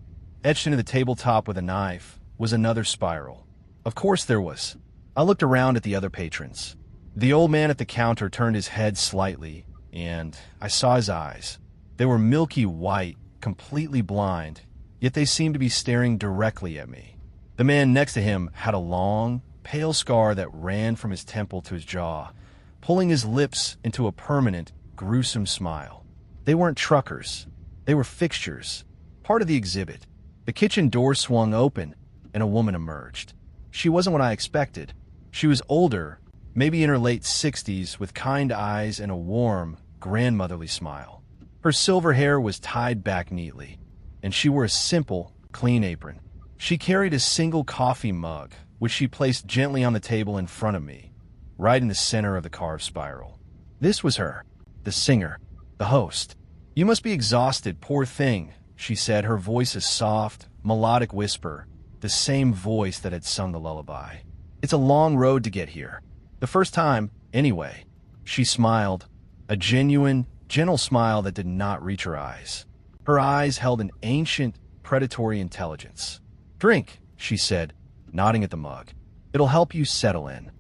Speaker 1: etched into the tabletop with a knife, was another spiral. Of course there was. I looked around at the other patrons. The old man at the counter turned his head slightly, and I saw his eyes. They were milky white, completely blind, yet they seemed to be staring directly at me. The man next to him had a long, pale scar that ran from his temple to his jaw, pulling his lips into a permanent, gruesome smile. They weren't truckers. They were fixtures, part of the exhibit. The kitchen door swung open, and a woman emerged. She wasn't what I expected. She was older, maybe in her late 60s, with kind eyes and a warm, grandmotherly smile. Her silver hair was tied back neatly, and she wore a simple, clean apron. She carried a single coffee mug, which she placed gently on the table in front of me, right in the center of the carved spiral. This was her, the singer, the host. "You must be exhausted, poor thing," she said, her voice a soft, melodic whisper, the same voice that had sung the lullaby. "It's a long road to get here. The first time, anyway." She smiled, a genuine, gentle smile that did not reach her eyes. Her eyes held an ancient, predatory intelligence. "Drink," she said, nodding at the mug. "It'll help you settle in."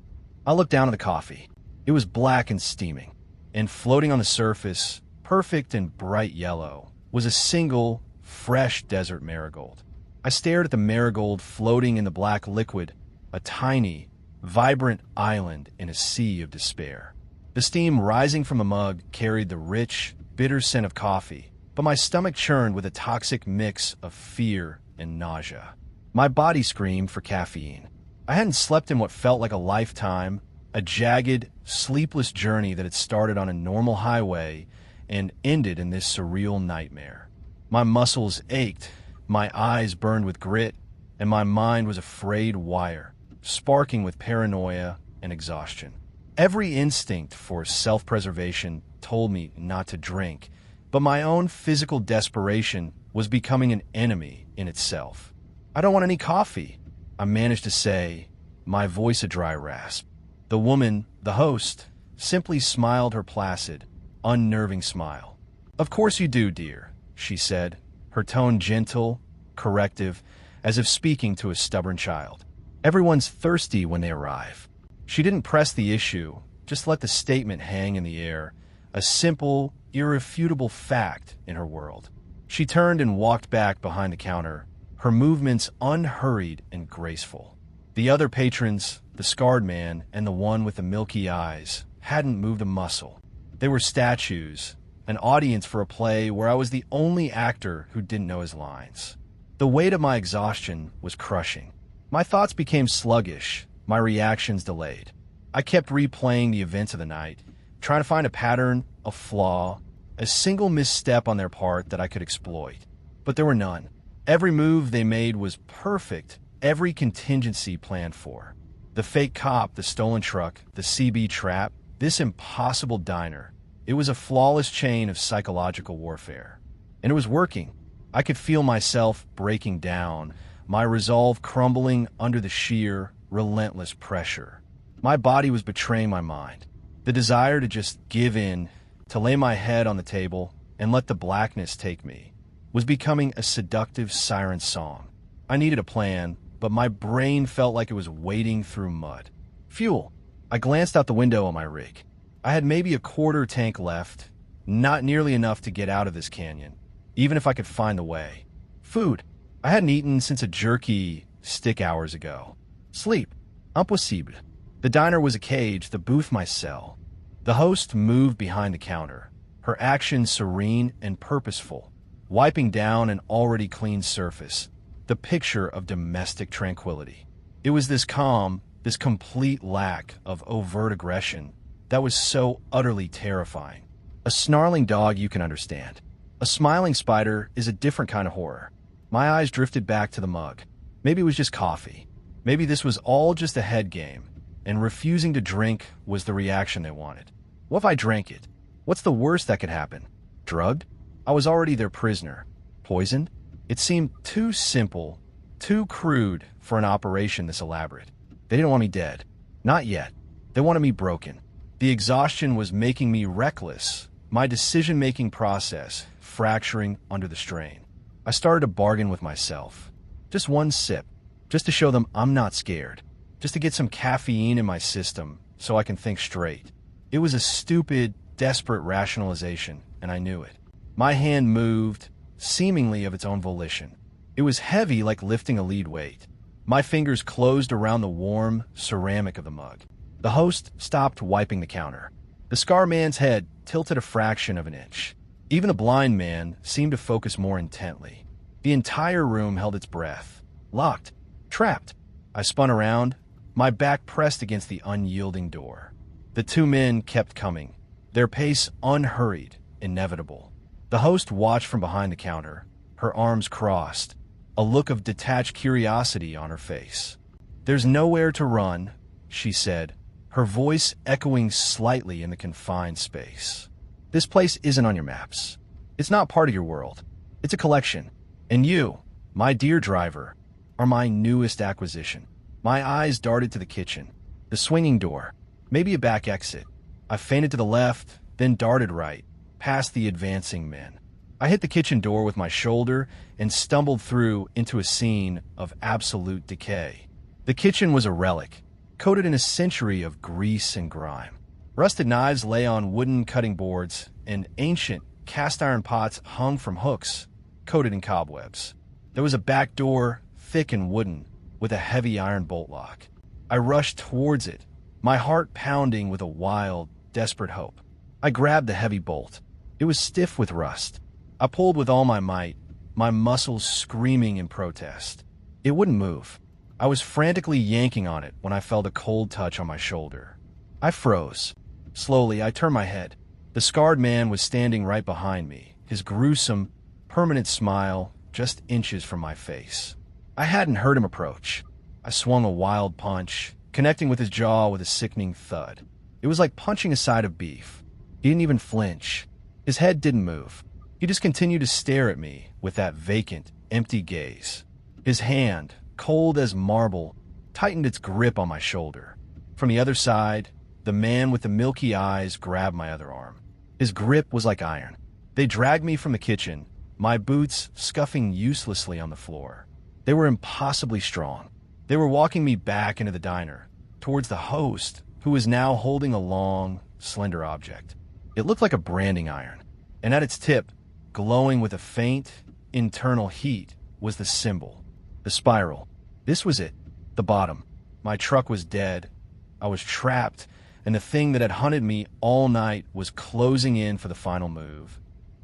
Speaker 1: I looked down at the coffee. It was black and steaming, and floating on the surface, perfect and bright yellow, was a single, fresh desert marigold. I stared at the marigold floating in the black liquid, a tiny, vibrant island in a sea of despair. The steam rising from the mug carried the rich, bitter scent of coffee, but my stomach churned with a toxic mix of fear and nausea. My body screamed for caffeine. I hadn't slept in what felt like a lifetime, a jagged, sleepless journey that had started on a normal highway and ended in this surreal nightmare. My muscles ached, my eyes burned with grit, and my mind was a frayed wire, sparking with paranoia and exhaustion. Every instinct for self-preservation told me not to drink, but my own physical desperation was becoming an enemy in itself. "I don't want any coffee," I managed to say, my voice a dry rasp. The woman, the host, simply smiled her placid, unnerving smile. "Of course you do, dear," she said, her tone gentle, corrective, as if speaking to a stubborn child. "Everyone's thirsty when they arrive." She didn't press the issue, just let the statement hang in the air, a simple, irrefutable fact in her world. She turned and walked back behind the counter, her movements unhurried and graceful. The other patrons, the scarred man and the one with the milky eyes, hadn't moved a muscle. They were statues, an audience for a play where I was the only actor who didn't know his lines. The weight of my exhaustion was crushing. My thoughts became sluggish, my reactions delayed. I kept replaying the events of the night, trying to find a pattern, a flaw, a single misstep on their part that I could exploit. But there were none. Every move they made was perfect, every contingency planned for. The fake cop, the stolen truck, the CB trap, this impossible diner. It was a flawless chain of psychological warfare. And it was working. I could feel myself breaking down, my resolve crumbling under the sheer, relentless pressure. My body was betraying my mind. The desire to just give in, to lay my head on the table and let the blackness take me, was becoming a seductive siren song. I needed a plan, but my brain felt like it was wading through mud. Fuel. I glanced out the window on my rig. I had maybe a quarter tank left, not nearly enough to get out of this canyon, even if I could find the way. Food. I hadn't eaten since a jerky stick hours ago. Sleep. Impossible. The diner was a cage, the booth my cell. The host moved behind the counter, her actions serene and purposeful, wiping down an already clean surface, the picture of domestic tranquility. It was this calm, this complete lack of overt aggression that was so utterly terrifying. A snarling dog you can understand. A smiling spider is a different kind of horror. My eyes drifted back to the mug. Maybe it was just coffee. Maybe this was all just a head game, and refusing to drink was the reaction they wanted. What if I drank it? What's the worst that could happen? Drugged? I was already their prisoner. Poisoned? It seemed too simple, too crude for an operation this elaborate. They didn't want me dead. Not yet. They wanted me broken. The exhaustion was making me reckless, my decision-making process fracturing under the strain. I started to bargain with myself. Just one sip, just to show them I'm not scared, just to get some caffeine in my system so I can think straight. It was a stupid, desperate rationalization, and I knew it. My hand moved, seemingly of its own volition. It was heavy like lifting a lead weight. My fingers closed around the warm ceramic of the mug. The host stopped wiping the counter. The scar man's head tilted a fraction of an inch. Even the blind man seemed to focus more intently. The entire room held its breath. Locked. Trapped. I spun around, my back pressed against the unyielding door. The two men kept coming, their pace unhurried, inevitable. The host watched from behind the counter, her arms crossed, a look of detached curiosity on her face. "There's nowhere to run," she said, her voice echoing slightly in the confined space. "This place isn't on your maps. It's not part of your world. It's a collection. And you, my dear driver, are my newest acquisition." My eyes darted to the kitchen, the swinging door, maybe a back exit. I feinted to the left, then darted right, past the advancing men. I hit the kitchen door with my shoulder and stumbled through into a scene of absolute decay. The kitchen was a relic, coated in a century of grease and grime. Rusted knives lay on wooden cutting boards, and ancient cast-iron pots hung from hooks, coated in cobwebs. There was a back door, thick and wooden, with a heavy iron bolt lock. I rushed towards it, my heart pounding with a wild, desperate hope. I grabbed the heavy bolt. It was stiff with rust. I pulled with all my might, my muscles screaming in protest. It wouldn't move. I was frantically yanking on it when I felt a cold touch on my shoulder. I froze. Slowly, I turned my head. The scarred man was standing right behind me, his gruesome, permanent smile just inches from my face. I hadn't heard him approach. I swung a wild punch, connecting with his jaw with a sickening thud. It was like punching a side of beef. He didn't even flinch. His head didn't move. He just continued to stare at me with that vacant, empty gaze. His hand, cold as marble, tightened its grip on my shoulder. From the other side, the man with the milky eyes grabbed my other arm. His grip was like iron. They dragged me from the kitchen, my boots scuffing uselessly on the floor. They were impossibly strong. They were walking me back into the diner, towards the host, who was now holding a long, slender object. It looked like a branding iron, and at its tip, glowing with a faint, internal heat, was the symbol, the spiral. This was it, the bottom. My truck was dead. I was trapped, and the thing that had hunted me all night was closing in for the final move,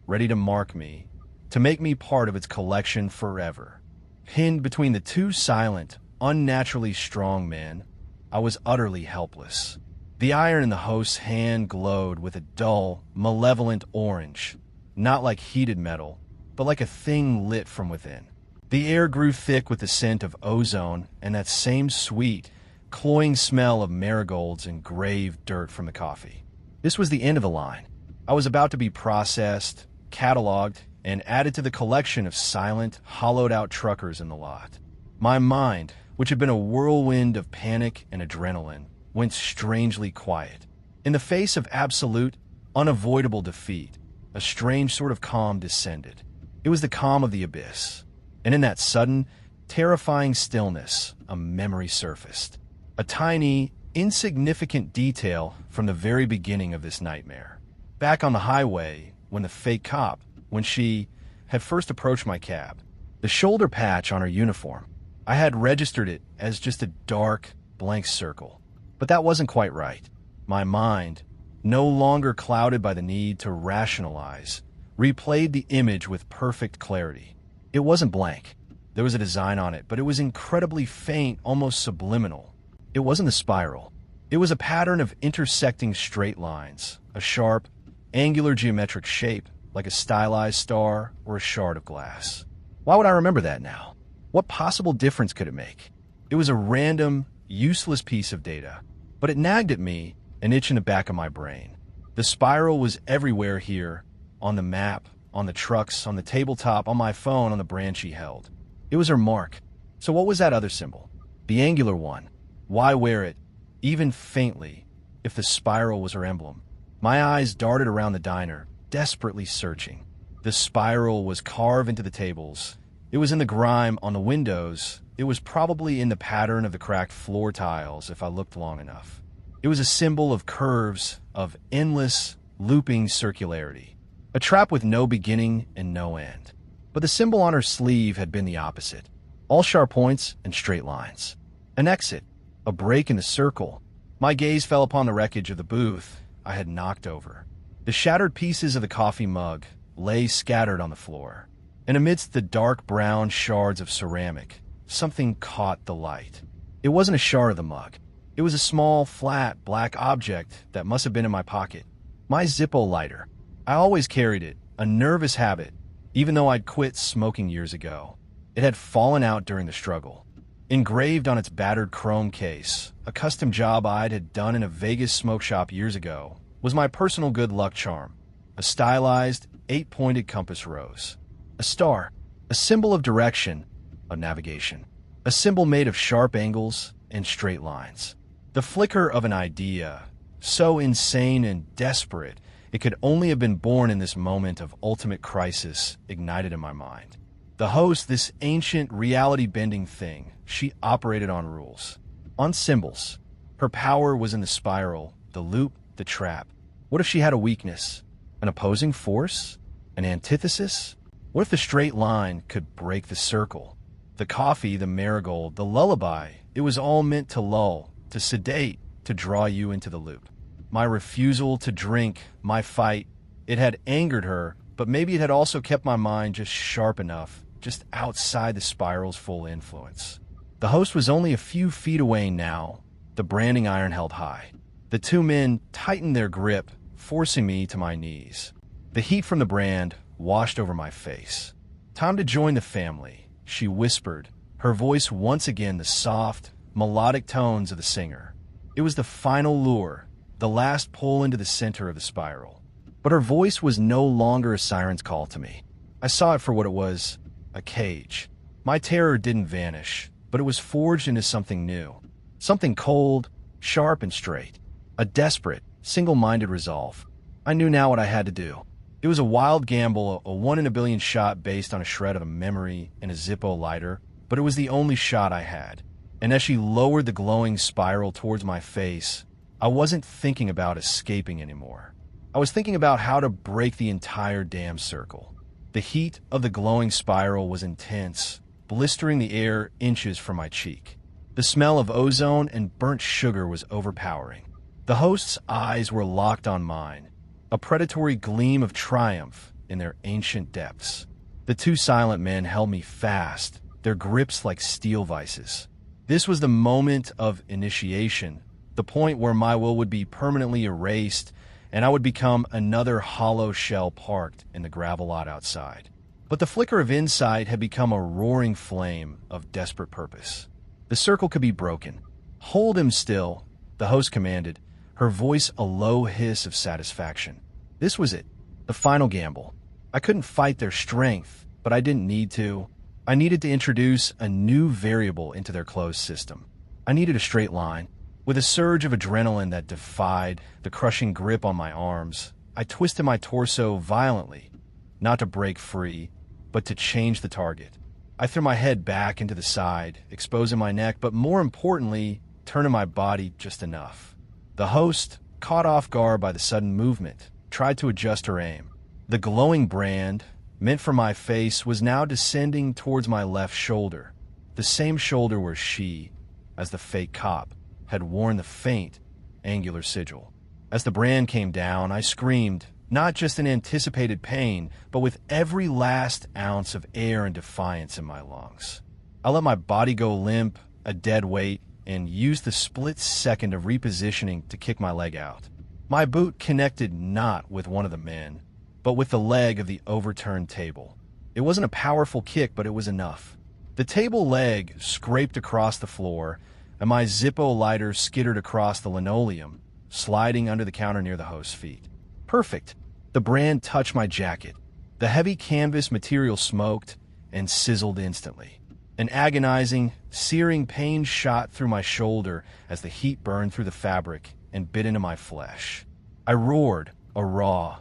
Speaker 1: ready to mark me, to make me part of its collection forever. Pinned between the two silent, unnaturally strong men, I was utterly helpless. The iron in the host's hand glowed with a dull, malevolent orange, not like heated metal, but like a thing lit from within. The air grew thick with the scent of ozone and that same sweet, cloying smell of marigolds and grave dirt from the coffee. This was the end of the line. I was about to be processed, cataloged, and added to the collection of silent, hollowed-out truckers in the lot. My mind, which had been a whirlwind of panic and adrenaline, went strangely quiet. In the face of absolute, unavoidable defeat, a strange sort of calm descended. It was the calm of the abyss. And in that sudden, terrifying stillness, a memory surfaced. A tiny, insignificant detail from the very beginning of this nightmare. Back on the highway, when the fake cop, when she had first approached my cab, the shoulder patch on her uniform, I had registered it as just a dark, blank circle. But that wasn't quite right. My mind, no longer clouded by the need to rationalize, replayed the image with perfect clarity. It wasn't blank. There was a design on it, but it was incredibly faint, almost subliminal. It wasn't the spiral. It was a pattern of intersecting straight lines, a sharp, angular geometric shape, like a stylized star or a shard of glass. Why would I remember that now? What possible difference could it make? It was a random, useless piece of data, but it nagged at me, an itch in the back of my brain. The spiral was everywhere here, on the map, on the trucks, on the tabletop, on my phone, on the brand she held. It was her mark. So what was that other symbol? The angular one. Why wear it, even faintly, if the spiral was her emblem? My eyes darted around the diner, desperately searching. The spiral was carved into the tables. It was in the grime on the windows. It was probably in the pattern of the cracked floor tiles if I looked long enough. It was a symbol of curves, of endless, looping circularity. A trap with no beginning and no end. But the symbol on her sleeve had been the opposite. All sharp points and straight lines. An exit. A break in the circle. My gaze fell upon the wreckage of the booth I had knocked over. The shattered pieces of the coffee mug lay scattered on the floor. And amidst the dark brown shards of ceramic, something caught the light. It wasn't a shard of the mug. It was a small, flat, black object that must have been in my pocket. My Zippo lighter. I always carried it, a nervous habit, even though I'd quit smoking years ago. It had fallen out during the struggle. Engraved on its battered chrome case, a custom job had done in a Vegas smoke shop years ago, was my personal good luck charm. A stylized, 8-pointed compass rose. A star. A symbol of direction, of navigation. A symbol made of sharp angles and straight lines. The flicker of an idea, so insane and desperate, it could only have been born in this moment of ultimate crisis ignited in my mind. The host, this ancient, reality-bending thing, she operated on rules. On symbols. Her power was in the spiral, the loop, the trap. What if she had a weakness? An opposing force? An antithesis? What if the straight line could break the circle? The coffee, the marigold, the lullaby, it was all meant to lull, to sedate, to draw you into the loop. My refusal to drink, my fight, it had angered her, but maybe it had also kept my mind just sharp enough, just outside the spiral's full influence. The host was only a few feet away now, the branding iron held high. The two men tightened their grip, forcing me to my knees. The heat from the brand washed over my face. "Time to join the family," she whispered, her voice once again the soft, melodic tones of the singer. It was the final lure, the last pull into the center of the spiral. But her voice was no longer a siren's call to me. I saw it for what it was, a cage. My terror didn't vanish, but it was forged into something new. Something cold, sharp and straight. A desperate, single-minded resolve. I knew now what I had to do. It was a wild gamble, a 1 in a billion shot based on a shred of a memory and a Zippo lighter, but it was the only shot I had. And as she lowered the glowing spiral towards my face, I wasn't thinking about escaping anymore. I was thinking about how to break the entire damn circle. The heat of the glowing spiral was intense, blistering the air inches from my cheek. The smell of ozone and burnt sugar was overpowering. The host's eyes were locked on mine, a predatory gleam of triumph in their ancient depths. The two silent men held me fast, their grips like steel vices. This was the moment of initiation, the point where my will would be permanently erased and I would become another hollow shell parked in the gravel lot outside. But the flicker of insight had become a roaring flame of desperate purpose. The circle could be broken. "Hold him still," the host commanded, her voice a low hiss of satisfaction. This was it, the final gamble. I couldn't fight their strength, but I didn't need to. I needed to introduce a new variable into their closed system. I needed a straight line. With a surge of adrenaline that defied the crushing grip on my arms, I twisted my torso violently, not to break free, but to change the target. I threw my head back into the side, exposing my neck, but more importantly, turning my body just enough. The host, caught off guard by the sudden movement, tried to adjust her aim. The glowing brand, meant for my face, was now descending towards my left shoulder, the same shoulder where she, as the fake cop, had worn the faint, angular sigil. As the brand came down, I screamed, not just in anticipated pain, but with every last ounce of air and defiance in my lungs. I let my body go limp, a dead weight, and used the split second of repositioning to kick my leg out. My boot connected not with one of the men, but with the leg of the overturned table. It wasn't a powerful kick, but it was enough. The table leg scraped across the floor, and my Zippo lighter skittered across the linoleum, sliding under the counter near the host's feet. Perfect. The brand touched my jacket. The heavy canvas material smoked and sizzled instantly. An agonizing, searing pain shot through my shoulder as the heat burned through the fabric and bit into my flesh. I roared, a raw,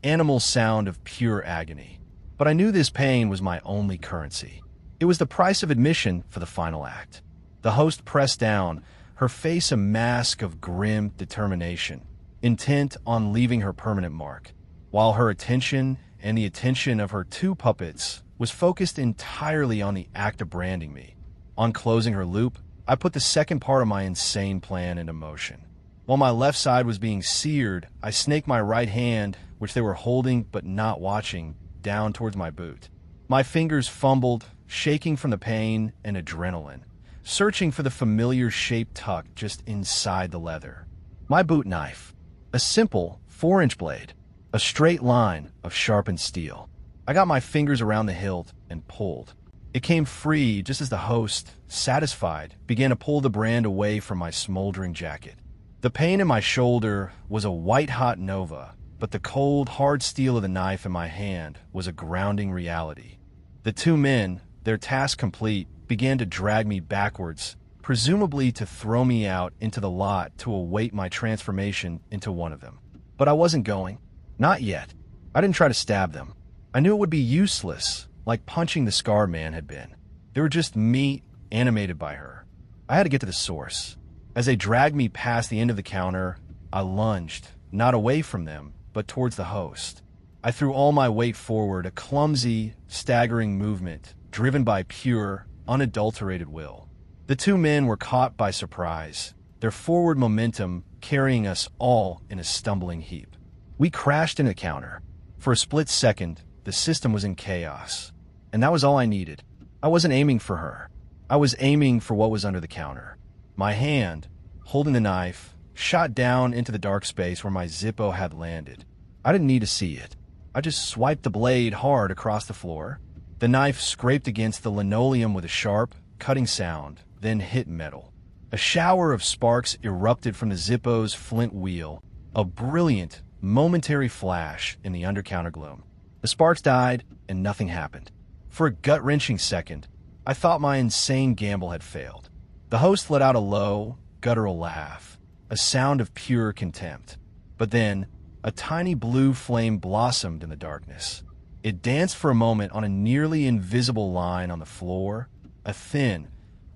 Speaker 1: animal sound of pure agony. But I knew this pain was my only currency. It was the price of admission for the final act. The host pressed down, her face a mask of grim determination, intent on leaving her permanent mark, while her attention and the attention of her two puppets was focused entirely on the act of branding me. On closing her loop, I put the second part of my insane plan into motion. While my left side was being seared, I snaked my right hand, which they were holding but not watching, down towards my boot. My fingers fumbled, shaking from the pain and adrenaline, searching for the familiar shape tucked just inside the leather. My boot knife, a simple 4-inch blade, a straight line of sharpened steel. I got my fingers around the hilt and pulled. It came free just as the host, satisfied, began to pull the brand away from my smoldering jacket. The pain in my shoulder was a white-hot nova, but the cold, hard steel of the knife in my hand was a grounding reality. The two men, their task complete, began to drag me backwards, presumably to throw me out into the lot to await my transformation into one of them. But I wasn't going. Not yet. I didn't try to stab them. I knew it would be useless, like punching the scar man had been. They were just meat animated by her. I had to get to the source. As they dragged me past the end of the counter, I lunged, not away from them, but towards the host. I threw all my weight forward, a clumsy, staggering movement, driven by pure, unadulterated will. The two men were caught by surprise, their forward momentum carrying us all in a stumbling heap. We crashed into the counter. For a split second, the system was in chaos. And that was all I needed. I wasn't aiming for her. I was aiming for what was under the counter. My hand, holding the knife, shot down into the dark space where my Zippo had landed. I didn't need to see it. I just swiped the blade hard across the floor. The knife scraped against the linoleum with a sharp, cutting sound, then hit metal. A shower of sparks erupted from the Zippo's flint wheel, a brilliant, momentary flash in the undercounter gloom. The sparks died, and nothing happened. For a gut-wrenching second, I thought my insane gamble had failed. The host let out a low, guttural laugh, a sound of pure contempt. But then, a tiny blue flame blossomed in the darkness. It danced for a moment on a nearly invisible line on the floor, a thin,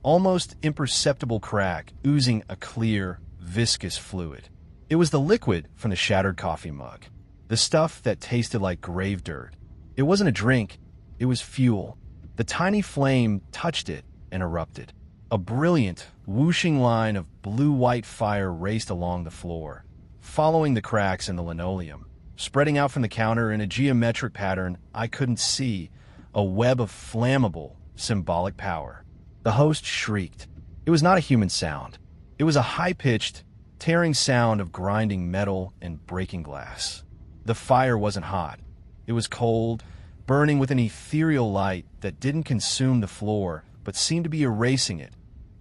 Speaker 1: almost imperceptible crack oozing a clear, viscous fluid. It was the liquid from the shattered coffee mug, the stuff that tasted like grave dirt. It wasn't a drink, it was fuel. The tiny flame touched it and erupted. A brilliant, whooshing line of blue-white fire raced along the floor, following the cracks in the linoleum, spreading out from the counter in a geometric pattern I couldn't see, a web of flammable, symbolic power. The host shrieked. It was not a human sound. It was a high-pitched, tearing sound of grinding metal and breaking glass. The fire wasn't hot. It was cold, burning with an ethereal light that didn't consume the floor, but seemed to be erasing it,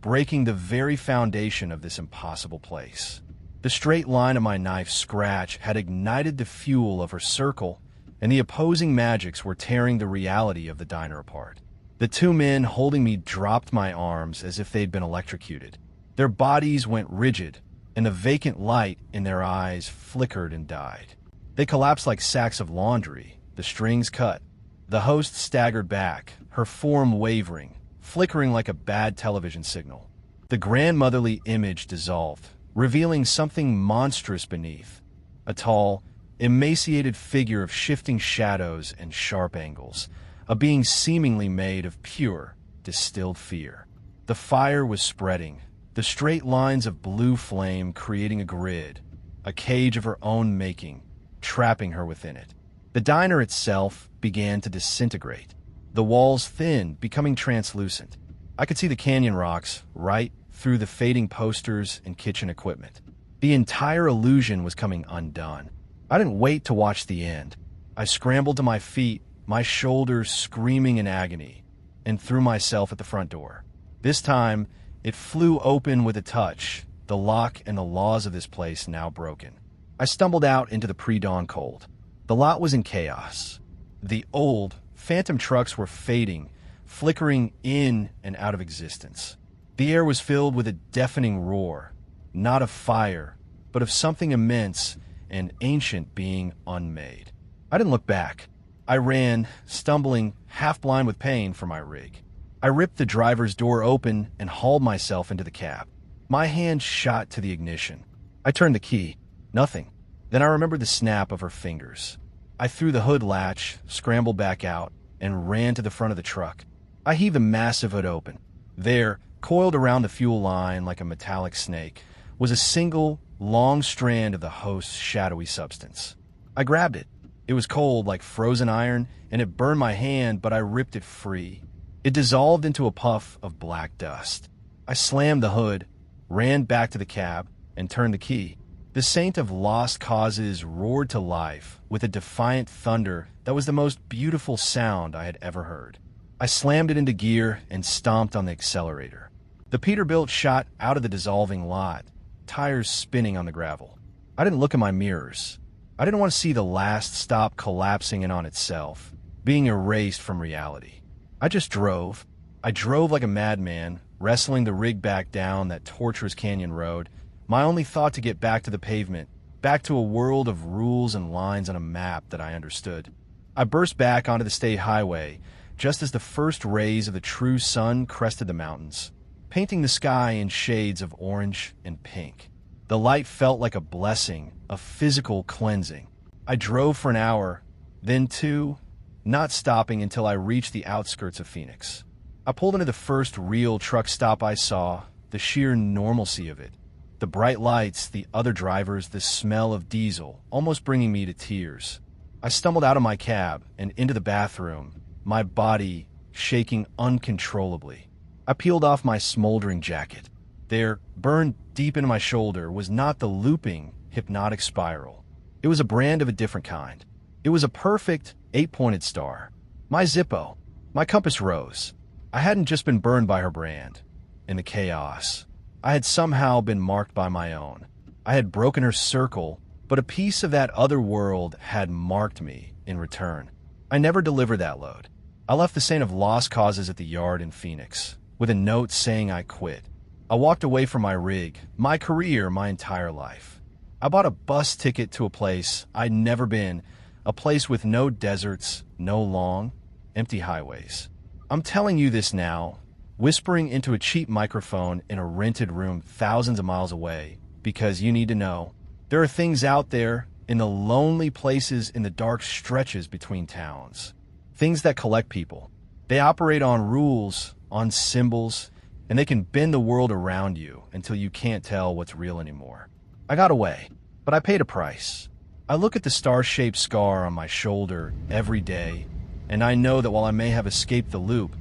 Speaker 1: breaking the very foundation of this impossible place. The straight line of my knife's scratch had ignited the fuel of her circle, and the opposing magics were tearing the reality of the diner apart. The two men holding me dropped my arms as if they'd been electrocuted. Their bodies went rigid, and the vacant light in their eyes flickered and died. They collapsed like sacks of laundry, the strings cut. The host staggered back, her form wavering, flickering like a bad television signal. The grandmotherly image dissolved, revealing something monstrous beneath. A tall, emaciated figure of shifting shadows and sharp angles, a being seemingly made of pure, distilled fear. The fire was spreading, the straight lines of blue flame creating a grid, a cage of her own making, trapping her within it. The diner itself began to disintegrate, the walls thin, becoming translucent. I could see the canyon rocks right through the fading posters and kitchen equipment. The entire illusion was coming undone. I didn't wait to watch the end. I scrambled to my feet, my shoulders screaming in agony, and threw myself at the front door. This time, it flew open with a touch, the lock and the laws of this place now broken. I stumbled out into the pre-dawn cold. The lot was in chaos. The old, phantom trucks were fading, flickering in and out of existence. The air was filled with a deafening roar, not of fire, but of something immense and ancient being unmade. I didn't look back. I ran, stumbling, half blind with pain, for my rig. I ripped the driver's door open and hauled myself into the cab. My hand shot to the ignition. I turned the key. Nothing. Then I remembered the snap of her fingers. I threw the hood latch, scrambled back out, and ran to the front of the truck. I heaved the massive hood open. There, coiled around the fuel line like a metallic snake, was a single, long strand of the host's shadowy substance. I grabbed it. It was cold like frozen iron, and it burned my hand, but I ripped it free. It dissolved into a puff of black dust. I slammed the hood, ran back to the cab, and turned the key. The saint of lost causes roared to life with a defiant thunder that was the most beautiful sound I had ever heard. I slammed it into gear and stomped on the accelerator. The Peterbilt shot out of the dissolving lot, tires spinning on the gravel. I didn't look in my mirrors. I didn't want to see the last stop collapsing in on itself, being erased from reality. I just drove. I drove like a madman, wrestling the rig back down that tortuous canyon road, my only thought to get back to the pavement, back to a world of rules and lines on a map that I understood. I burst back onto the state highway, just as the first rays of the true sun crested the mountains, painting the sky in shades of orange and pink. The light felt like a blessing, a physical cleansing. I drove for an hour, then two, not stopping until I reached the outskirts of Phoenix. I pulled into the first real truck stop I saw, the sheer normalcy of it. The bright lights, the other drivers, the smell of diesel, almost bringing me to tears. I stumbled out of my cab and into the bathroom, my body shaking uncontrollably. I peeled off my smoldering jacket. There, burned deep into my shoulder, was not the looping, hypnotic spiral. It was a brand of a different kind. It was a perfect, 8-pointed star. My Zippo. My compass rose. I hadn't just been burned by her brand. In the chaos, I had somehow been marked by my own. I had broken her circle, but a piece of that other world had marked me in return. I never delivered that load. I left the scene of lost causes at the yard in Phoenix, with a note saying I quit. I walked away from my rig, my career, my entire life. I bought a bus ticket to a place I'd never been, a place with no deserts, no long, empty highways. I'm telling you this now, whispering into a cheap microphone in a rented room thousands of miles away, because you need to know, there are things out there in the lonely places in the dark stretches between towns. Things that collect people. They operate on rules, on symbols, and they can bend the world around you until you can't tell what's real anymore. I got away, but I paid a price. I look at the star-shaped scar on my shoulder every day, and I know that while I may have escaped the loop,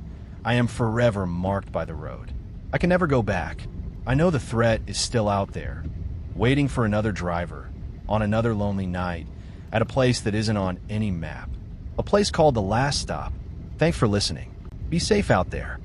Speaker 1: I am forever marked by the road. I can never go back. I know the threat is still out there, waiting for another driver, on another lonely night, at a place that isn't on any map. A place called The Last Stop. Thanks for listening. Be safe out there.